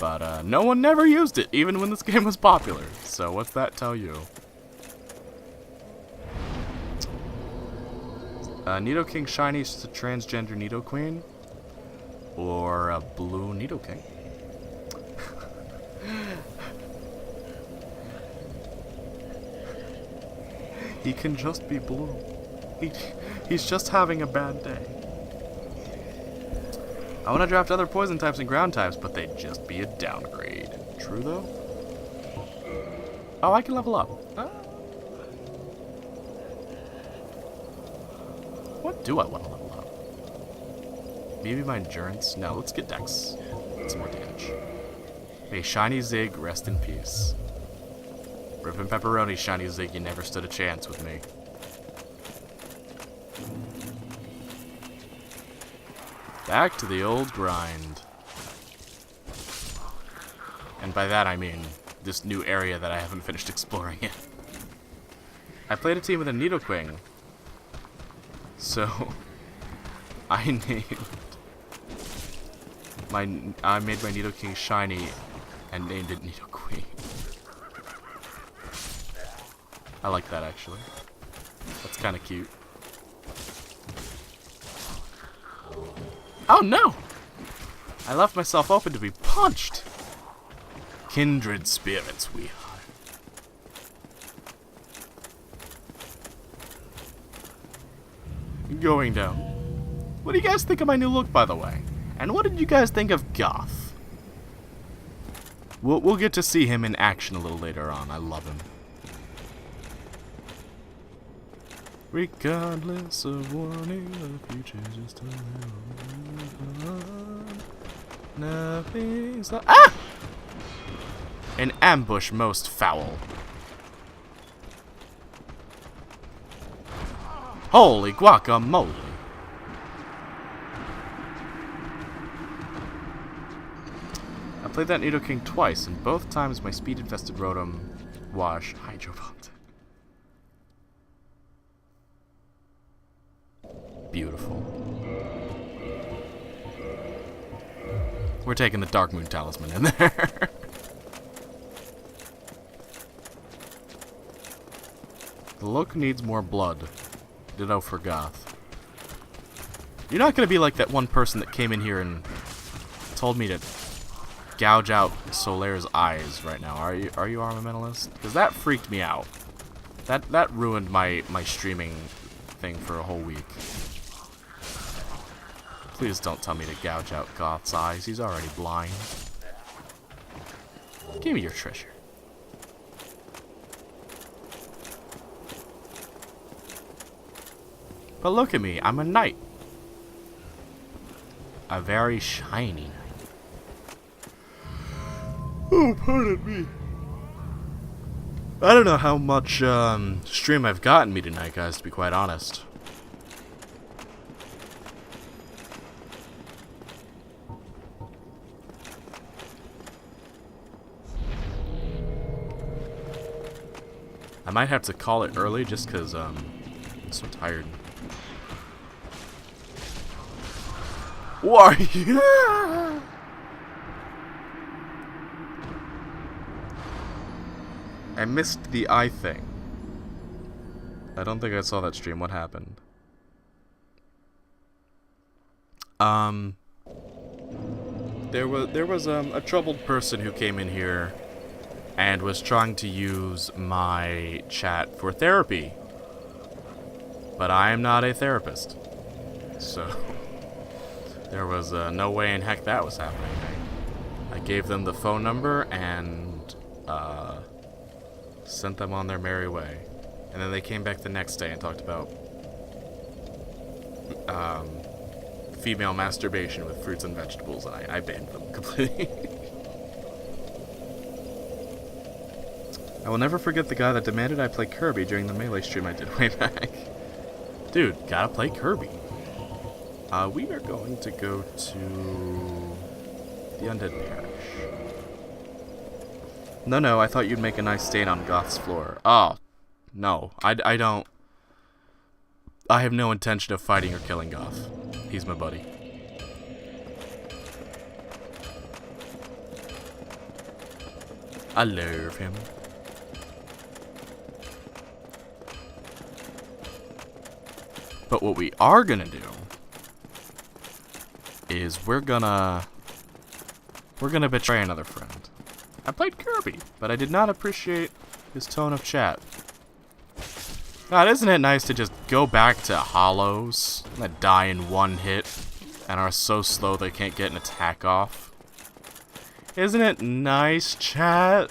But no one never used it, even when this game was popular. So what's that tell you? Nidoking Shiny is just a transgender Nidoqueen? Or a blue Nidoking? He can just be blue. He's just having a bad day. I want to draft other poison types and ground types, but they'd just be a downgrade. True, though? Oh, I can level up. What do I want to level up? Maybe my endurance? No, let's get Dex. Some more damage. Hey, Shiny Zig, rest in peace. Rip and pepperoni, Shiny Zig, you never stood a chance with me. Back to the old grind. And by that I mean this new area that I haven't finished exploring yet. I played a team with a Nidoqueen. So I made my Nidoking shiny and named it Nidoqueen. I like that actually. That's kind of cute. Oh no! I left myself open to be punched! Kindred spirits we are. Going down. What do you guys think of my new look, by the way? And what did you guys think of Goth? We'll get to see him in action a little later on. I love him. Regardless of warning, the future just nothing's like ah! An ambush most foul. Holy guacamole! I played that Nidoking twice, and both times my speed-infested Rotom wash Hydro Bombed. Beautiful. We're taking the Dark Moon Talisman in there. The look needs more blood. Ditto for Goth. You're not gonna be like that one person that came in here and told me to gouge out Solaire's eyes right now. Are you Armamentalist? Because that freaked me out. That ruined my streaming thing for a whole week. Please don't tell me to gouge out Goth's eyes. He's already blind. Give me your treasure. But look at me, I'm a knight. A very shiny knight. Oh, pardon me. I don't know how much stream I've gotten me tonight, guys, to be quite honest. I might have to call it early just because I'm so tired. Why? I missed the eye thing. I don't think I saw that stream. What happened? There was a troubled person who came in here and was trying to use my chat for therapy. But I am not a therapist. So there was no way in heck that was happening. I gave them the phone number and sent them on their merry way. And then they came back the next day and talked about female masturbation with fruits and vegetables, and I banned them completely. I will never forget the guy that demanded I play Kirby during the Melee stream I did way back. Dude, gotta play Kirby. We are going to go to the Undead Parish. No, I thought you'd make a nice stain on Goth's floor. Oh, No, I don't. I have no intention of fighting or killing Goth. He's my buddy. I love him. But what we are gonna do is we're gonna betray another friend. I played Kirby, but I did not appreciate his tone of chat. God, isn't it nice to just go back to hollows that die in one hit and are so slow they can't get an attack off? Isn't it nice, chat?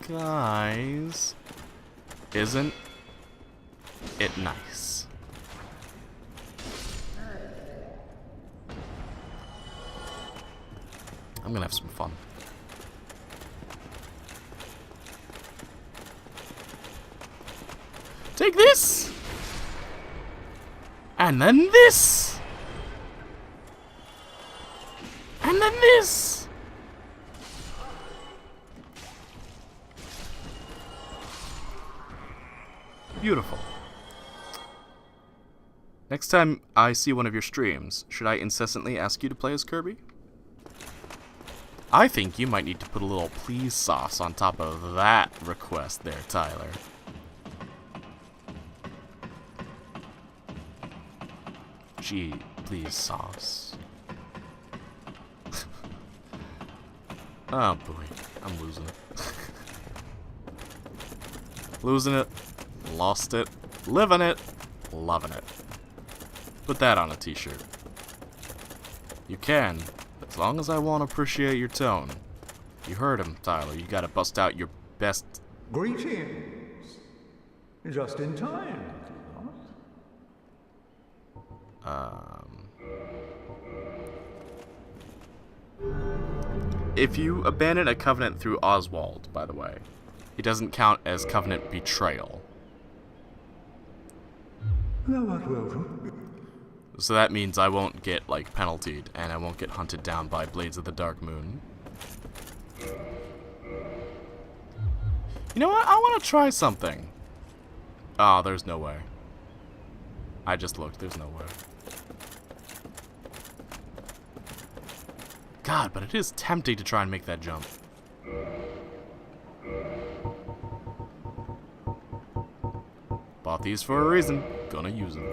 Guys, isn't it nice? I'm gonna have some fun. Take this! And then this! And then this! Beautiful. Next time I see one of your streams, should I incessantly ask you to play as Kirby? I think you might need to put a little please sauce on top of that request there, Tyler. Gee, please sauce. Oh boy, I'm losing it. Losing it, lost it, living it, loving it. Put that on a t-shirt. You can, as long as I won't appreciate your tone. You heard him, Tyler. You gotta bust out your best. Greetings. Just in time. If you abandon a covenant through Oswald, by the way, it doesn't count as covenant betrayal. Thou art welcome. So that means I won't get, like, penaltied, and I won't get hunted down by Blades of the Dark Moon. You know what? I want to try something. Oh, there's no way. I just looked. There's no way. God, but it is tempting to try and make that jump. Bought these for a reason. Gonna use them.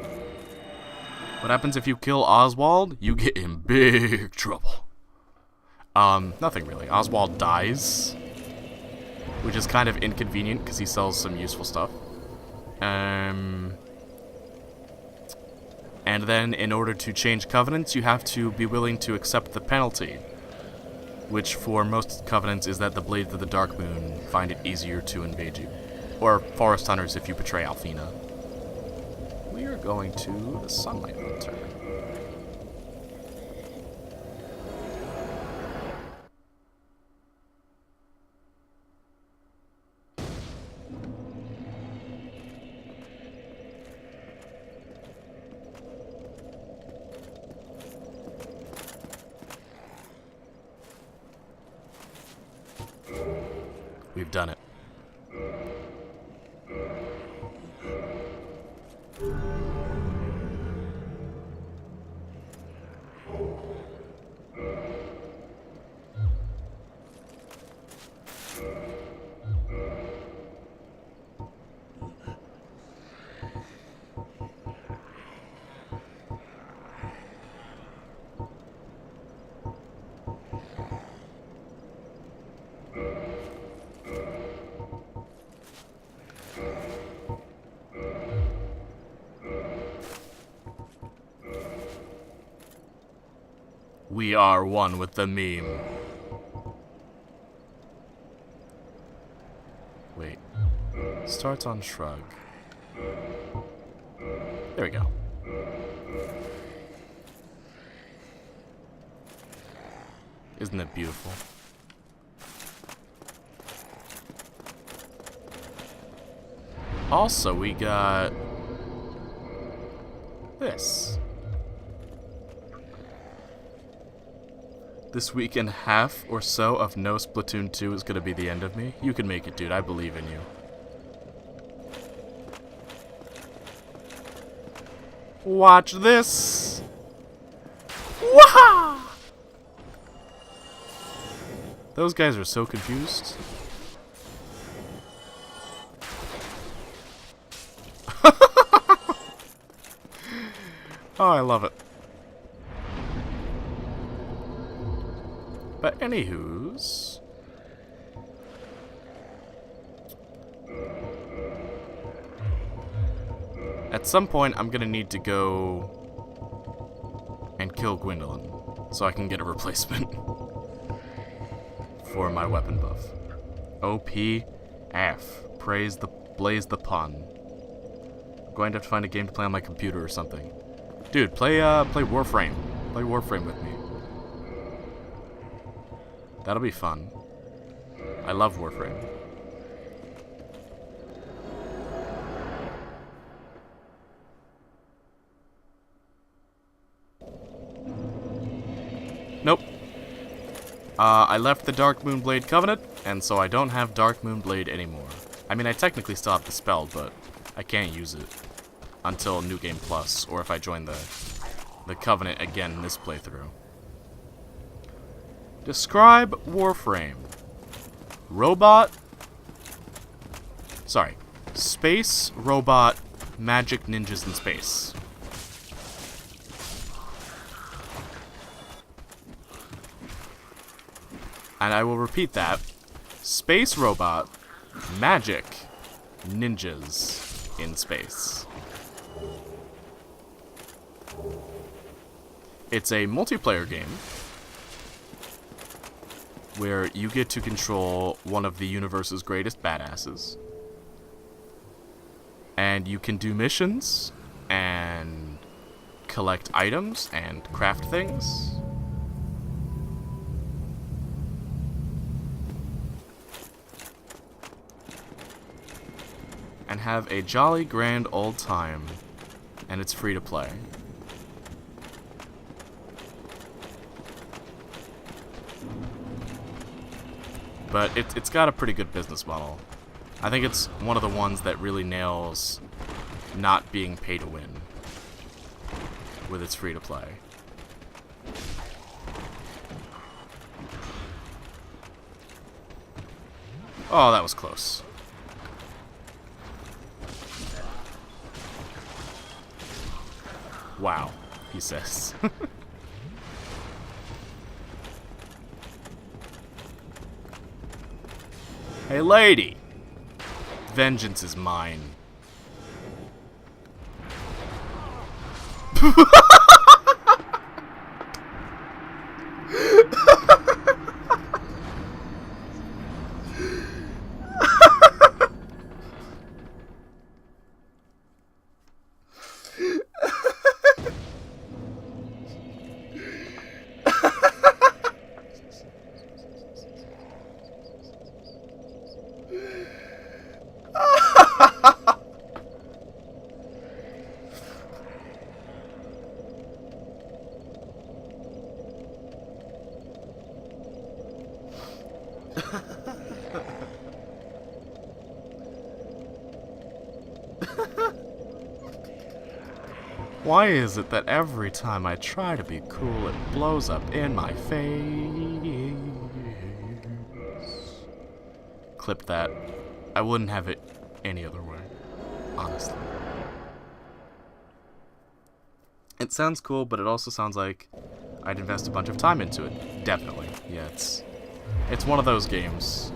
What happens if you kill Oswald? You get in big trouble. Nothing really. Oswald dies, which is kind of inconvenient because he sells some useful stuff. And then, in order to change covenants, you have to be willing to accept the penalty, which for most covenants is that the Blades of the Dark Moon find it easier to invade you. Or Forest Hunters if you betray Alfina. We are going to the Sunlight Hunter. We've done it. We are one with the meme. Wait. Starts on shrug. There we go. Isn't it beautiful? Also, we got this. This week and a half or so of no Splatoon 2 is gonna be the end of me. You can make it, dude. I believe in you. Watch this! Waha! Those guys are so confused. Oh, I love it. But anywho's... at some point, I'm gonna need to go and kill Gwendolyn so I can get a replacement for my weapon buff. OPF. Blaze the pun. I'm going to have to find a game to play on my computer or something. Dude, play Warframe. Play Warframe with me. That'll be fun. I love Warframe. Nope. I left the Dark Moonblade Covenant, and so I don't have Dark Moonblade anymore. I mean, I technically still have the spell, but I can't use it until New Game Plus, or if I join the Covenant again in this playthrough. Describe Warframe. Space, robot, magic ninjas in space. And I will repeat that. Space robot, magic, ninjas in space. It's a multiplayer game where you get to control one of the universe's greatest badasses. And you can do missions and collect items and craft things. And have a jolly grand old time, and it's free to play. But it's got a pretty good business model. I think it's one of the ones that really nails not being pay to win with its free to play. Oh, that was close. Wow, he says. Hey, lady! Vengeance is mine. Why is it that every time I try to be cool, it blows up in my face? Clip that. I wouldn't have it any other way, honestly. It sounds cool, but it also sounds like I'd invest a bunch of time into it. Definitely. Yeah, it's one of those games.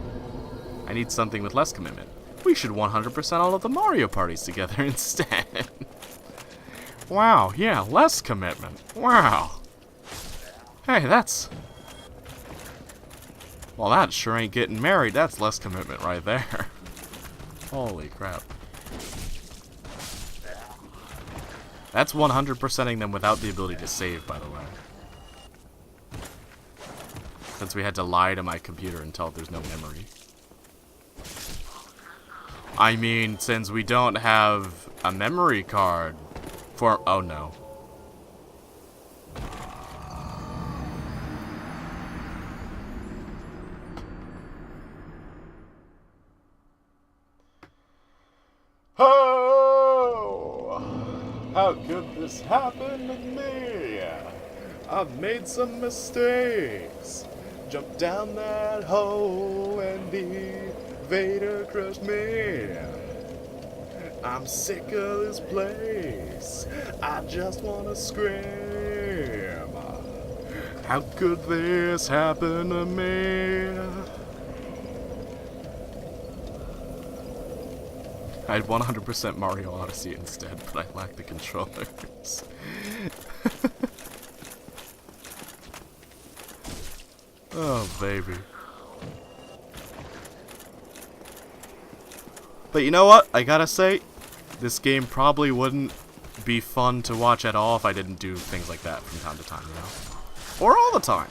I need something with less commitment. We should 100% all of the Mario parties together instead. Wow, yeah, less commitment. Wow. Hey, that's... well, that sure ain't getting married. That's less commitment right there. Holy crap. That's 100%ing them without the ability to save, by the way. Since we had to lie to my computer and tell it there's no memory. I mean, since we don't have a memory card for... oh no. How could this happen to me? I've made some mistakes. Jumped down that hole and the Vader crushed me. I'm sick of this place. I just wanna scream. How could this happen to me? I'd 100% Mario Odyssey instead, but I lack the controllers. Oh, baby. But you know what? I gotta say, this game probably wouldn't be fun to watch at all if I didn't do things like that from time to time, you know? Or all the time.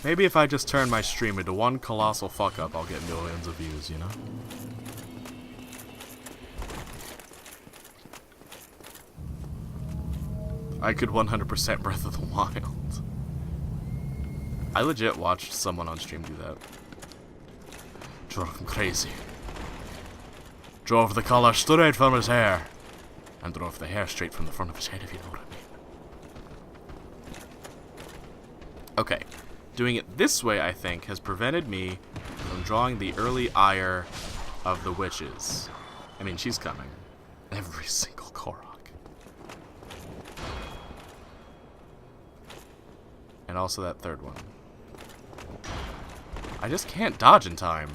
Maybe if I just turn my stream into one colossal fuck-up, I'll get millions of views, you know? I could 100% Breath of the Wild. I legit watched someone on stream do that. Drove him crazy. Drove the collar straight from his hair. And drove the hair straight from the front of his head, if you know what I mean. Okay. Doing it this way, I think, has prevented me from drawing the early ire of the witches. I mean, she's coming. Every single Korok. And also that third one. I just can't dodge in time.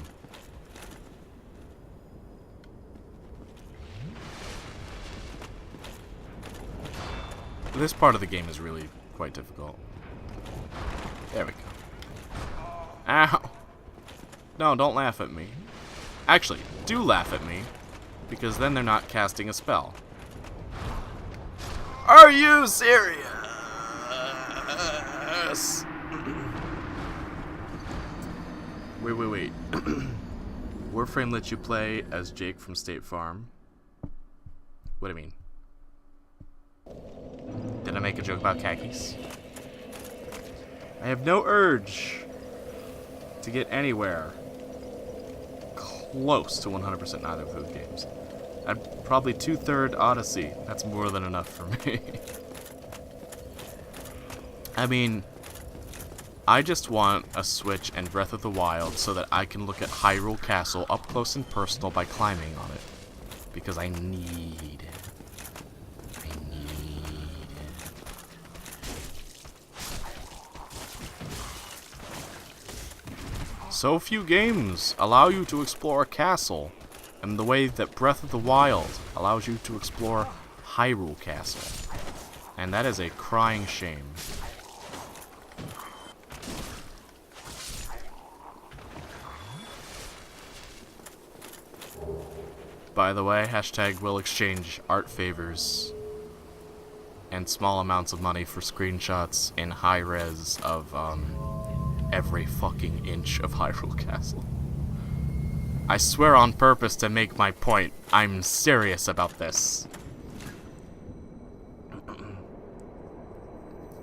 This part of the game is really quite difficult. There we go. Ow! No, don't laugh at me. Actually, do laugh at me, because then they're not casting a spell. Are you serious? Wait. Warframe lets you play as Jake from State Farm. What do you mean? Did I make a joke about khakis? I have no urge to get anywhere close to 100% neither of those games. I'd probably 2/3 Odyssey. That's more than enough for me. I mean, I just want a Switch and Breath of the Wild so that I can look at Hyrule Castle up close and personal by climbing on it. Because I need it. So few games allow you to explore a castle in the way that Breath of the Wild allows you to explore Hyrule Castle. And that is a crying shame. By the way, hashtag will exchange art favors and small amounts of money for screenshots in high res of every fucking inch of Hyrule Castle. I swear on purpose to make my point. I'm serious about this.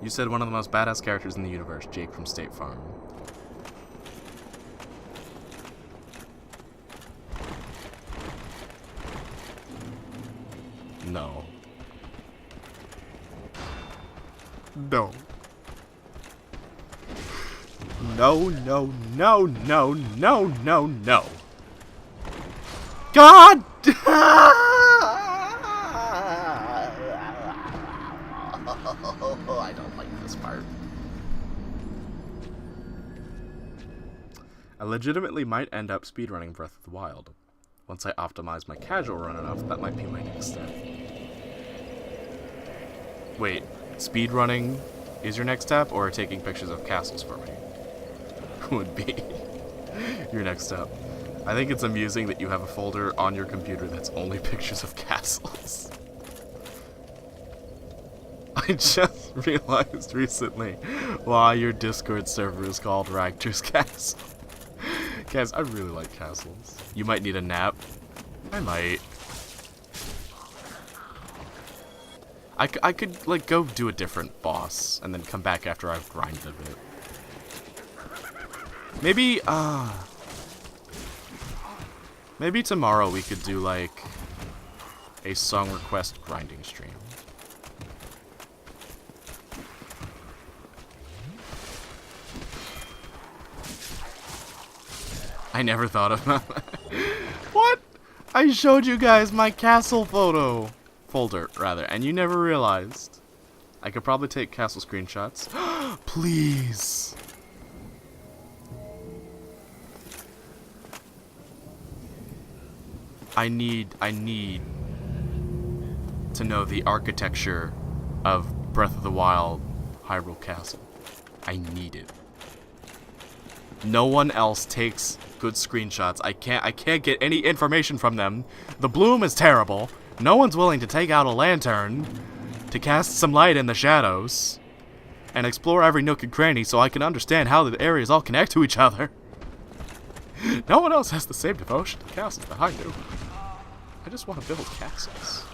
You said one of the most badass characters in the universe, Jake from State Farm. No. No. No, no, no, no, no, no, no. God! I don't like this part. I legitimately might end up speedrunning Breath of the Wild. Once I optimize my casual run enough, that might be my next step. Wait, speedrunning is your next step, or taking pictures of castles for me? Would be your next step. I think it's amusing that you have a folder on your computer that's only pictures of castles. I just realized recently why your Discord server is called Ragtter's Castle. Guys, I really like castles. You might need a nap. I might. I could, like, go do a different boss and then come back after I've grinded a bit. Maybe tomorrow we could do, like, a song request grinding stream. I never thought of that. What? I showed you guys my castle folder, rather, and you never realized. I could probably take castle screenshots. Please. I need to know the architecture of Breath of the Wild Hyrule Castle. I need it. No one else takes good screenshots. I can't get any information from them. The bloom is terrible. No one's willing to take out a lantern to cast some light in the shadows and explore every nook and cranny so I can understand how the areas all connect to each other. No one else has the same devotion to castles that I do. I just want to build castles.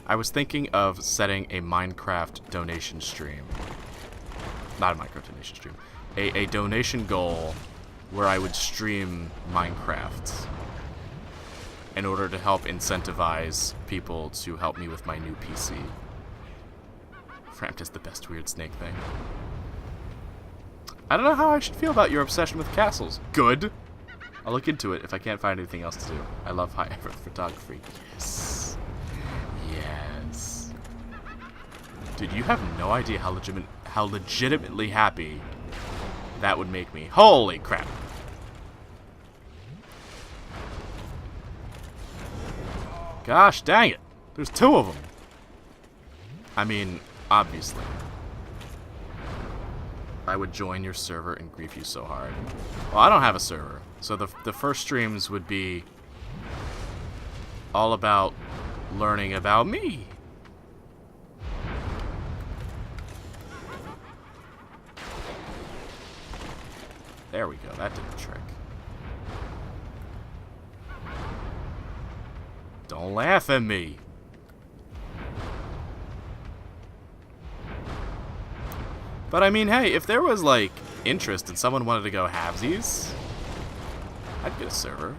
I was thinking of setting a Minecraft donation stream. Not a Minecraft donation stream. A donation goal where I would stream Minecraft in order to help incentivize people to help me with my new PC. Framped is the best weird snake thing. I don't know how I should feel about your obsession with castles. Good. I'll look into it if I can't find anything else to do. I love high-effort photography. Yes. Yes. Dude, you have no idea how legitimately happy that would make me. Holy crap. Gosh dang it. There's two of them. I mean, obviously. I would join your server and grief you so hard. Well, I don't have a server. So the first streams would be all about learning about me. There we go. That did the trick. Don't laugh at me. But I mean, hey, if there was like interest and someone wanted to go halvesies, I'd get a server.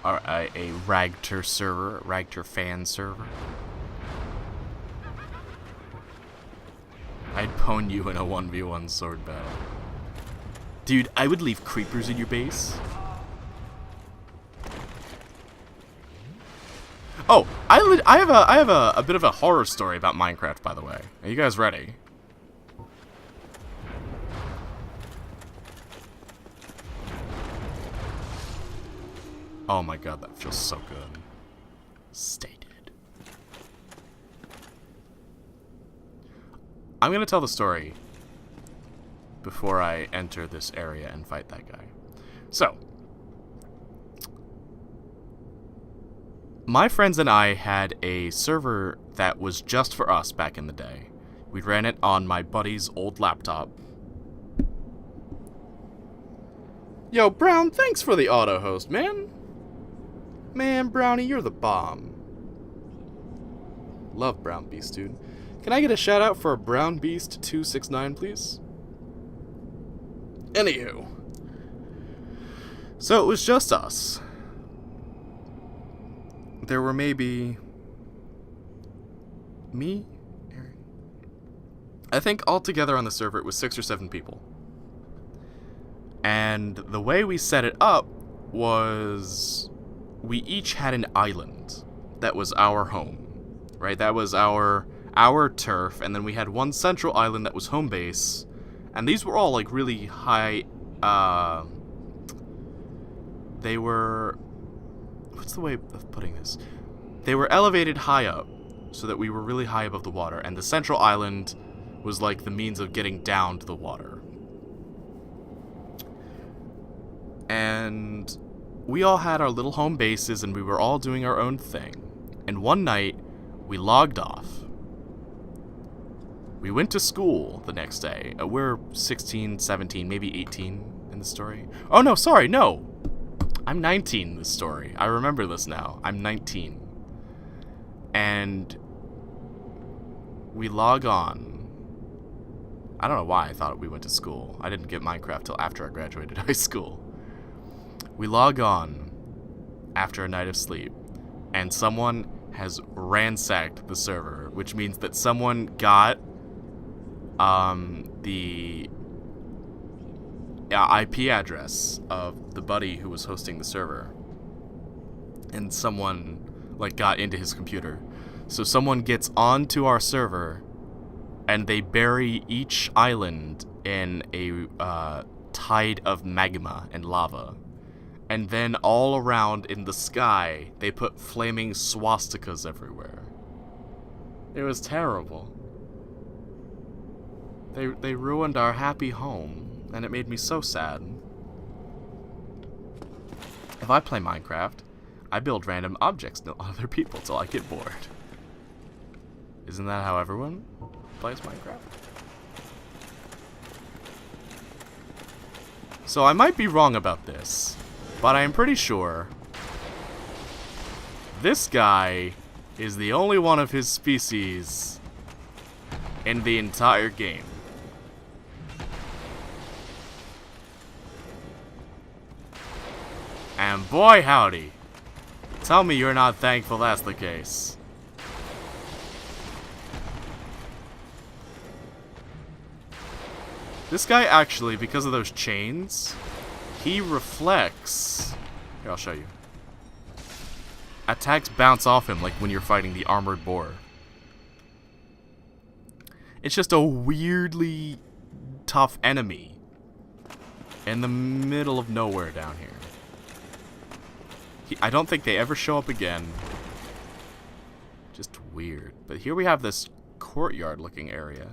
Or a Ragtter server, Ragtter fan server. I'd pwn you in a 1v1 sword battle. Dude, I would leave creepers in your base. Oh, I have a bit of a horror story about Minecraft, by the way. Are you guys ready? Oh my god, that feels so good. Stay dead. I'm gonna tell the story before I enter this area and fight that guy. So, my friends and I had a server that was just for us back in the day. We ran it on my buddy's old laptop. Yo, Brown, thanks for the auto host, man. Man, Brownie, you're the bomb. Love Brown Beast, dude. Can I get a shout out for Brown Beast 269, please? Anywho. So it was just us. There were maybe me, Aaron. I think altogether on the server it was 6 or 7 people. And the way we set it up was we each had an island that was our home, right? That was our turf, and then we had one central island that was home base, and these were all like really high. They were, what's the way of putting this? They were elevated high up, so that we were really high above the water, and the central island was like the means of getting down to the water. And we all had our little home bases, and we were all doing our own thing. And one night, we logged off. We went to school the next day. We're 16, 17, maybe 18 in the story. Oh, no, sorry, no. I'm 19 in this story. I remember this now. I'm 19. And we log on. I don't know why I thought we went to school. I didn't get Minecraft till after I graduated high school. We log on after a night of sleep, and someone has ransacked the server, which means that someone got the IP address of the buddy who was hosting the server, and someone like got into his computer. So someone gets onto our server, and they bury each island in a tide of magma and lava. And then all around in the sky, they put flaming swastikas everywhere. It was terrible. They ruined our happy home, and it made me so sad. If I play Minecraft, I build random objects to other people till I get bored. Isn't that how everyone plays Minecraft? So I might be wrong about this, but I am pretty sure this guy is the only one of his species in the entire game. And boy howdy, tell me you're not thankful that's the case. This guy actually, because of those chains, he reflects. Here, I'll show you. Attacks bounce off him like when you're fighting the armored boar. It's just a weirdly tough enemy in the middle of nowhere down here. I don't think they ever show up again. Just weird. But here we have this courtyard looking area.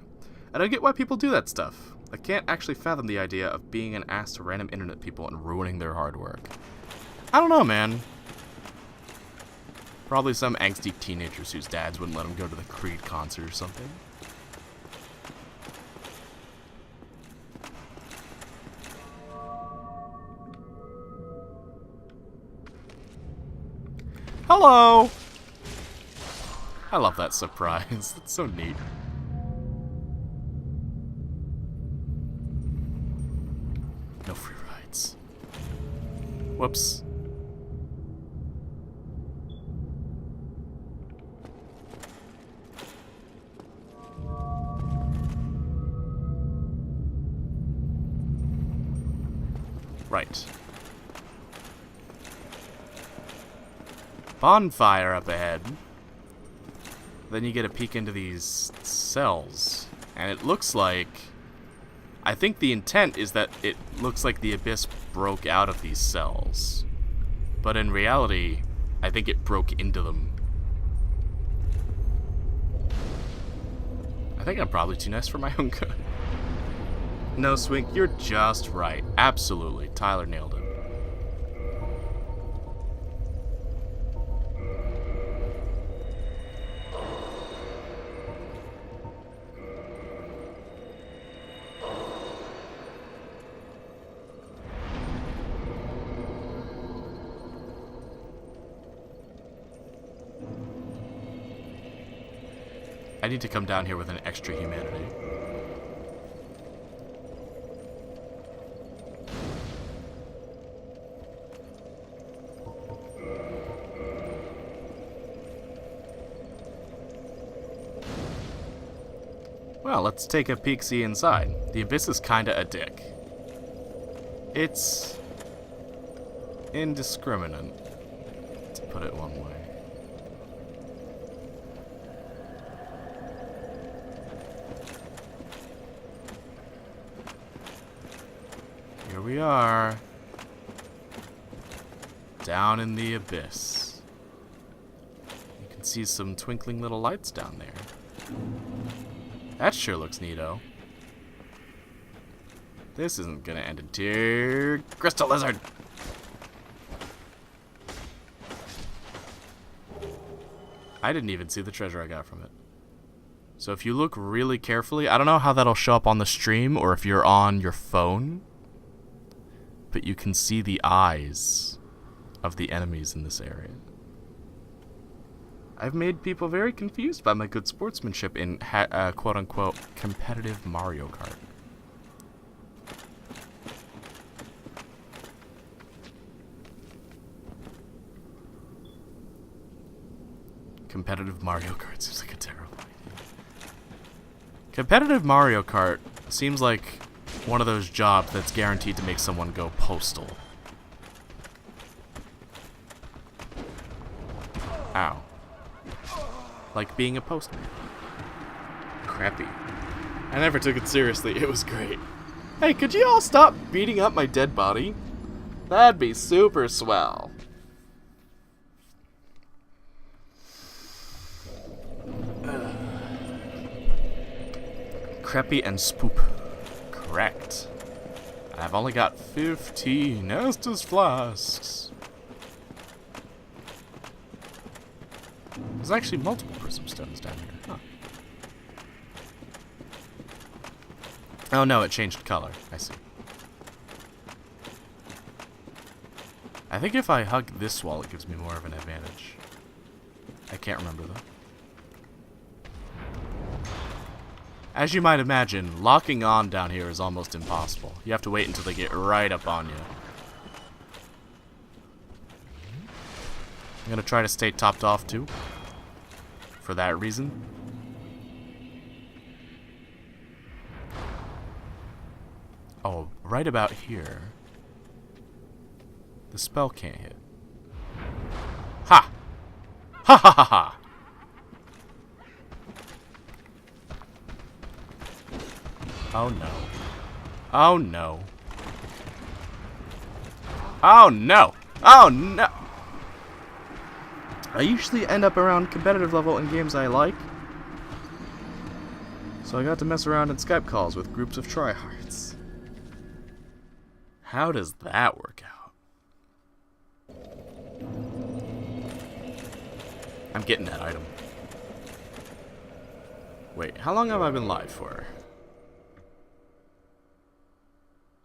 I don't get why people do that stuff. I can't actually fathom the idea of being an ass to random internet people and ruining their hard work. I don't know, man. Probably some angsty teenagers whose dads wouldn't let them go to the Creed concert or something. Hello! I love that surprise. That's so neat. No free rides. Whoops. Right. Bonfire up ahead. Then you get a peek into these cells. And it looks like... I think the intent is that it looks like the Abyss broke out of these cells. But in reality, I think it broke into them. I think I'm probably too nice for my own good. No, Swink, you're just right. Absolutely. Tyler nailed it. I need to come down here with an extra humanity. Well, let's take a peek-see inside. The Abyss is kinda a dick. It's indiscriminate, to put it one way. Here we are. Down in the Abyss. You can see some twinkling little lights down there. That sure looks neato. This isn't gonna end in tear. Crystal lizard! I didn't even see the treasure I got from it. So if you look really carefully, I don't know how that'll show up on the stream or if you're on your phone, but you can see the eyes of the enemies in this area. I've made people very confused by my good sportsmanship in quote-unquote competitive Mario Kart. Competitive Mario Kart seems like a terrible idea. Competitive Mario Kart seems like one of those jobs that's guaranteed to make someone go postal. Ow. Like being a postman. Crappy. I never took it seriously. It was great. Hey, could you all stop beating up my dead body? That'd be super swell. Crappy and spoop. Correct. I've only got 15 Estus flasks. There's actually multiple prism stones down here. Huh. Oh no, it changed color. I see. I think if I hug this wall, it gives me more of an advantage. I can't remember though. As you might imagine, locking on down here is almost impossible. You have to wait until they get right up on you. I'm gonna try to stay topped off too. For that reason. Oh, right about here. The spell can't hit. Ha! Ha ha ha ha! Oh no. Oh no. Oh no! Oh no! I usually end up around competitive level in games I like. So I got to mess around in Skype calls with groups of tryhards. How does that work out? I'm getting that item. Wait, how long have I been live for?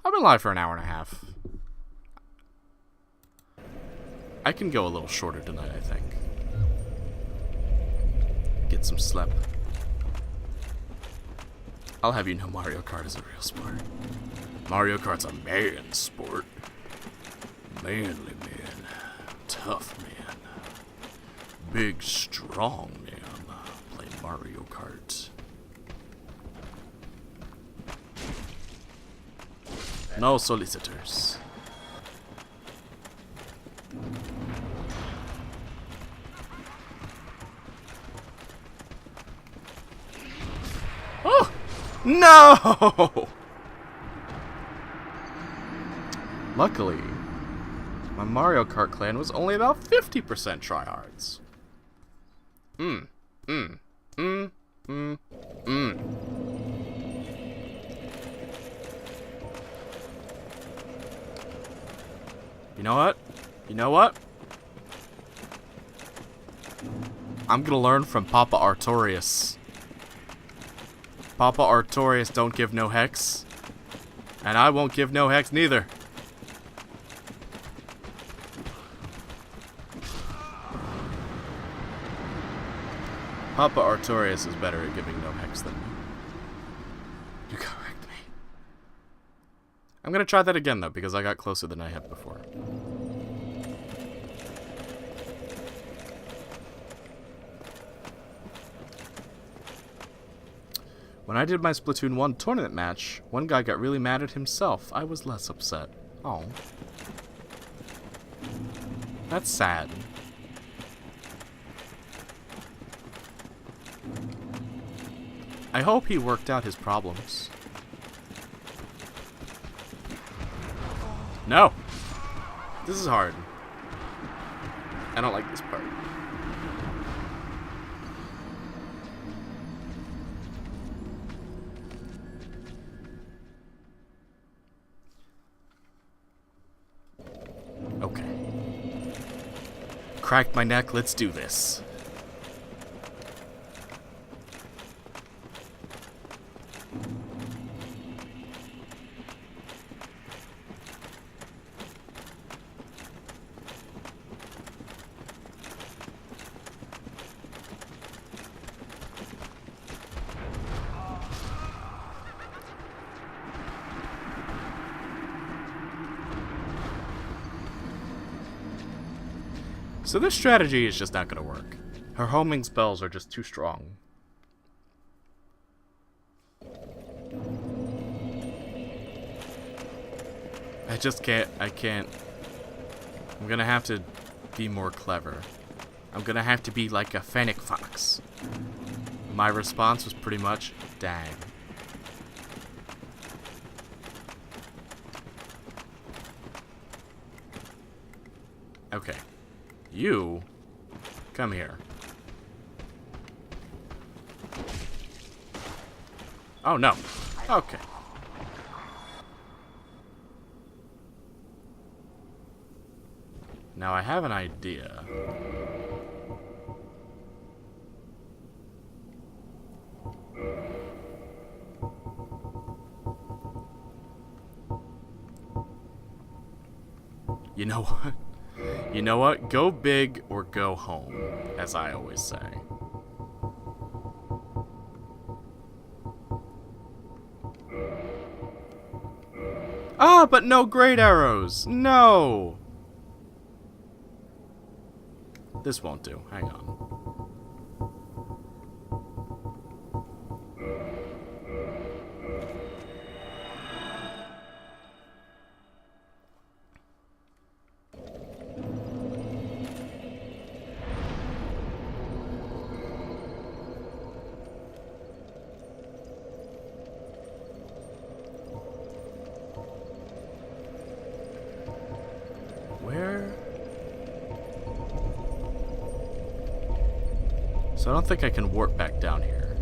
I've been live for an hour and a half. I can go a little shorter tonight, I think. Get some sleep. I'll have you know Mario Kart is a real sport. Mario Kart's a man sport. Manly man. Tough man. Big, strong man. Play Mario Kart. No solicitors. Oh! No! Luckily, my Mario Kart clan was only about 50% tryhards. You know what? You know what? I'm gonna learn from Papa Artorias. Papa Artorias don't give no hex. And I won't give no hex neither. Papa Artorias is better at giving no hex than me. You correct me. I'm gonna try that again though, because I got closer than I have before. When I did my Splatoon 1 tournament match, one guy got really mad at himself. I was less upset. Oh. That's sad. I hope he worked out his problems. No! This is hard. I don't like this part. Okay. Cracked my neck, let's do this. So this strategy is just not going to work. Her homing spells are just too strong. I just can't. I can't. I'm going to have to be more clever. I'm going to have to be like a fennec fox. My response was pretty much, dang. Okay. You, come here. Oh, no. Okay. Now I have an idea. You know what? You know what? Go big or go home, as I always say. Ah, but no great arrows! No! This won't do. Hang on. Where? So I don't think I can warp back down here.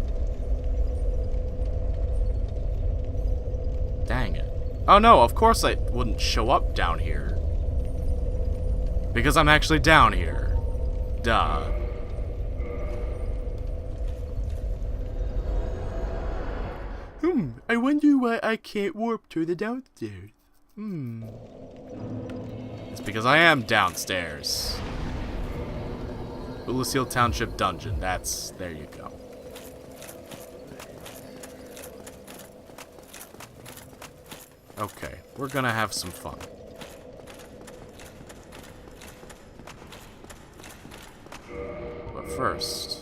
Dang it. Oh no, of course I wouldn't show up down here. Because I'm actually down here. Duh. I wonder why I can't warp to the downstairs. It's because I am downstairs. Lucille Township Dungeon. There you go. Okay, we're gonna have some fun. But first...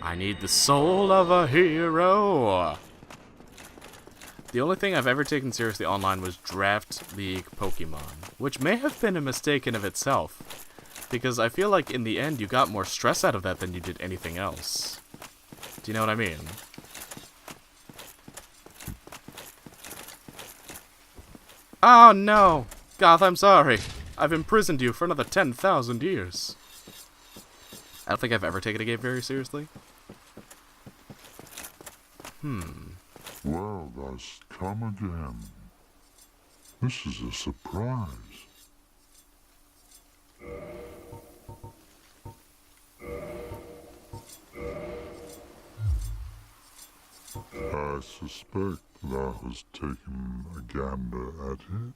I need the soul of a hero. The only thing I've ever taken seriously online was Draft League Pokemon, which may have been a mistake in of itself, because I feel like in the end you got more stress out of that than you did anything else. Do you know what I mean? Oh no! Goth, I'm sorry. I've imprisoned you for another 10,000 years. I don't think I've ever taken a game very seriously. Well, thou's come again. This is a surprise. I suspect thou hast taken a gander at it,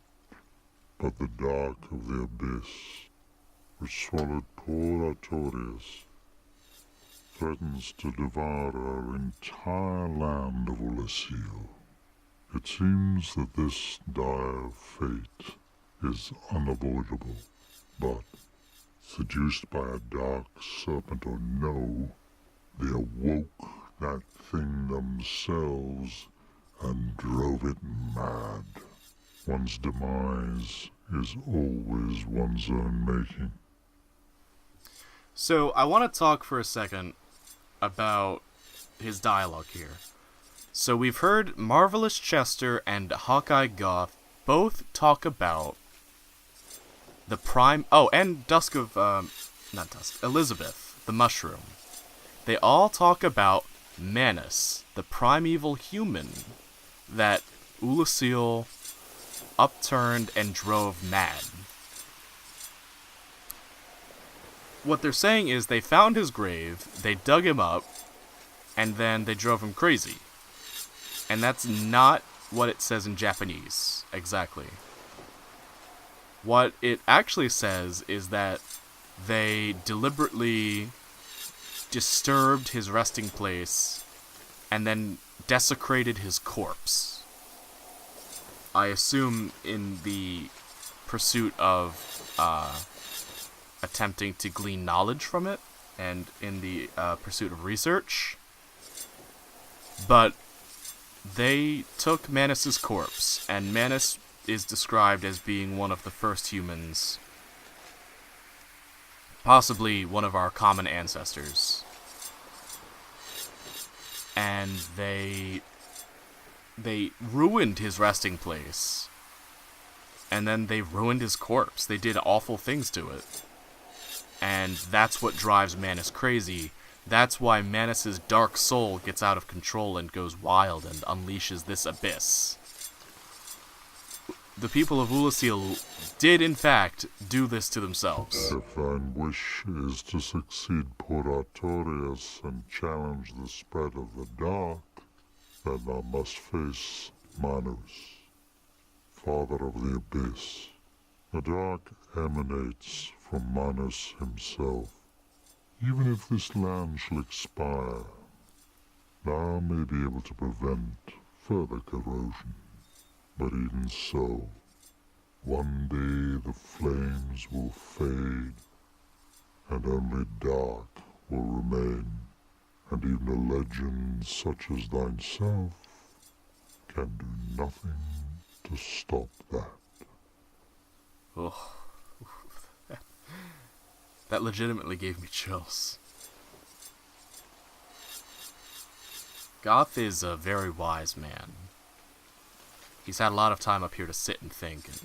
but the dark of the abyss, which swallowed poor Artorias, threatens to devour our entire land of Ullasil. It seems that this dire fate is unavoidable, but, seduced by a dark serpent or no, they awoke that thing themselves and drove it mad. One's demise is always one's own making. So, I want to talk for a second about his dialogue here. So we've heard Marvelous Chester and Hawkeye Goth both talk about the prime... Oh, and Elizabeth, the mushroom. They all talk about Manus, the primeval human that Ullasil upturned and drove mad. What they're saying is they found his grave, they dug him up, and then they drove him crazy. And that's not what it says in Japanese, exactly. What it actually says is that they deliberately disturbed his resting place and then desecrated his corpse. I assume in the pursuit of attempting to glean knowledge from it, and in the pursuit of research. But they took Manus's corpse, and Manus is described as being one of the first humans, possibly one of our common ancestors. And they ruined his resting place, and then they ruined his corpse. They did awful things to it. And that's what drives Manus crazy. That's why Manus's dark soul gets out of control and goes wild and unleashes this abyss. The people of Ulasil did, in fact, do this to themselves. If thine wish is to succeed Poratorius and challenge the spread of the dark, then thou must face Manus, father of the abyss. The dark emanates from Manus himself. Even if this land shall expire, thou may be able to prevent further corrosion. But even so, one day the flames will fade, and only dark will remain, and even a legend such as thyself can do nothing to stop that. Oh, that legitimately gave me chills. Goth is a very wise man. He's had a lot of time up here to sit and think, and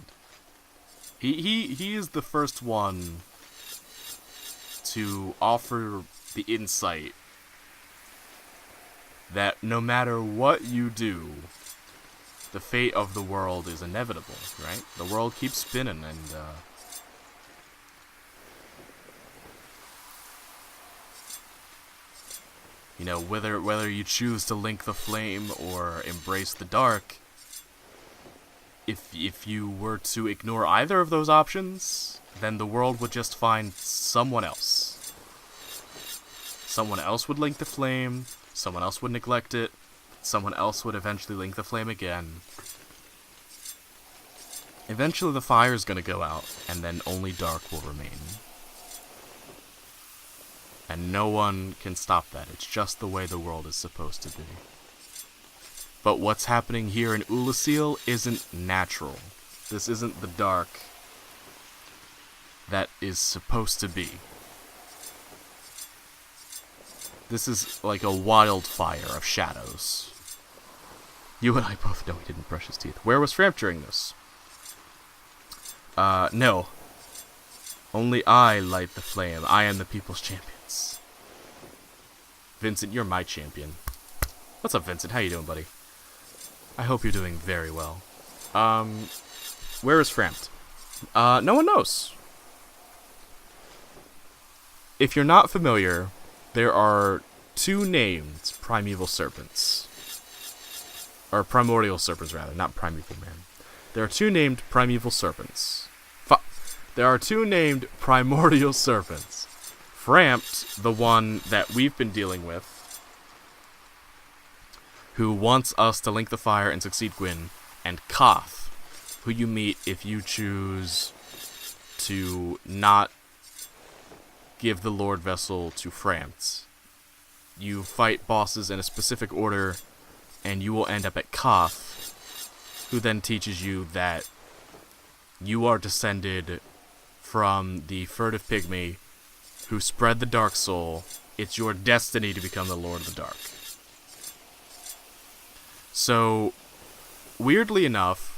he is the first one to offer the insight that no matter what you do, the fate of the world is inevitable, right? The world keeps spinning, and you know, whether you choose to link the flame or embrace the dark, if you were to ignore either of those options, then the world would just find someone else. Someone else would link the flame, someone else would neglect it, someone else would eventually link the flame again. Eventually the fire's gonna go out, and then only dark will remain. And no one can stop that. It's just the way the world is supposed to be. But what's happening here in Ulasil isn't natural. This isn't the dark that is supposed to be. This is like a wildfire of shadows. You and I both know he didn't brush his teeth. Where was Framp during this? No. Only I light the flame. I am the people's champions. Vincent, you're my champion. What's up, Vincent? How you doing, buddy? I hope you're doing very well. Where is Frampt? No one knows. If you're not familiar, there are two named primeval serpents. Or primordial serpents, rather, not primeval man. There are two named primeval serpents. There are two named primordial serpents. Frampt, the one that we've been dealing with, who wants us to link the fire and succeed Gwyn, and Koth, who you meet if you choose to not give the Lord Vessel to Frampt. You fight bosses in a specific order, and you will end up at Koth, who then teaches you that you are descended from the furtive pygmy who spread the dark soul. It's your destiny to become the Lord of the Dark. So, weirdly enough,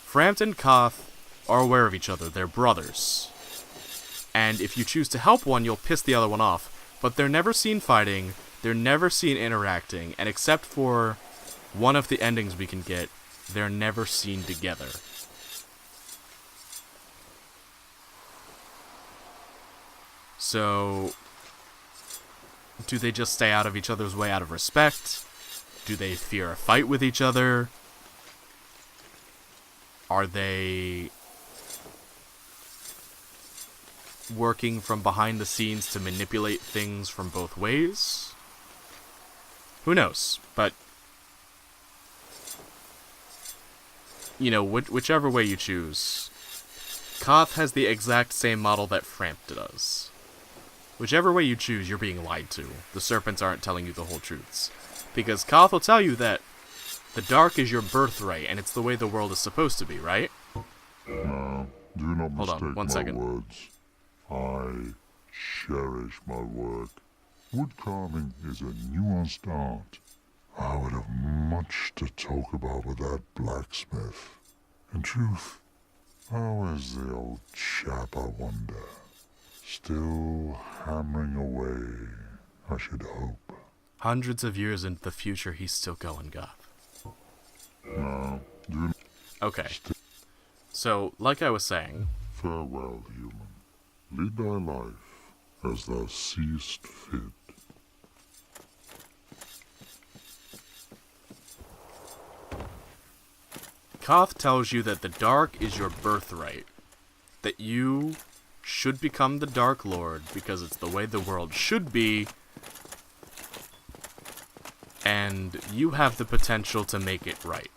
Frampt and Koth are aware of each other. They're brothers. And if you choose to help one, you'll piss the other one off. But they're never seen fighting, they're never seen interacting, and except for one of the endings we can get, they're never seen together. So, do they just stay out of each other's way out of respect? Do they fear a fight with each other? Are they working from behind the scenes to manipulate things from both ways? Who knows? But, you know, whichever way you choose, Koth has the exact same model that Framp does. Whichever way you choose, you're being lied to. The serpents aren't telling you the whole truths. Because Koth will tell you that the dark is your birthright, and it's the way the world is supposed to be, right? Now, do not Hold on, mistake one my second. words. I cherish my work. Wood carving is a nuanced art. I would have much to talk about with that blacksmith. In truth, how is the old chap, I wonder? Still hammering away, I should hope. Hundreds of years into the future, he's still going, Goth. Now, do Okay. So, like I was saying, farewell, human. Lead thy life as thou seest fit. Koth tells you that the dark is your birthright. That you should become the Dark Lord because it's the way the world should be. And you have the potential to make it right.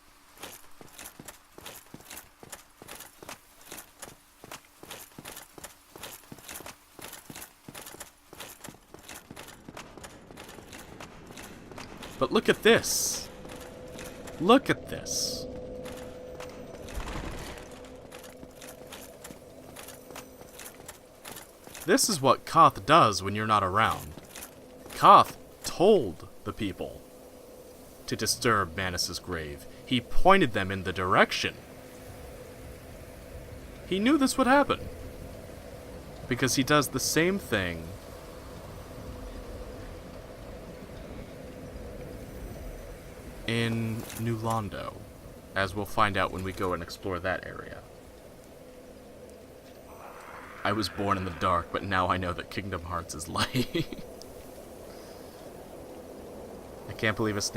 But look at this. Look at this. This is what Koth does when you're not around. Koth told the people to disturb Manus' grave. He pointed them in the direction. He knew this would happen. Because he does the same thing in New Londo, as we'll find out when we go and explore that area. I was born in the dark, but now I know that Kingdom Hearts is light. I can't believe it's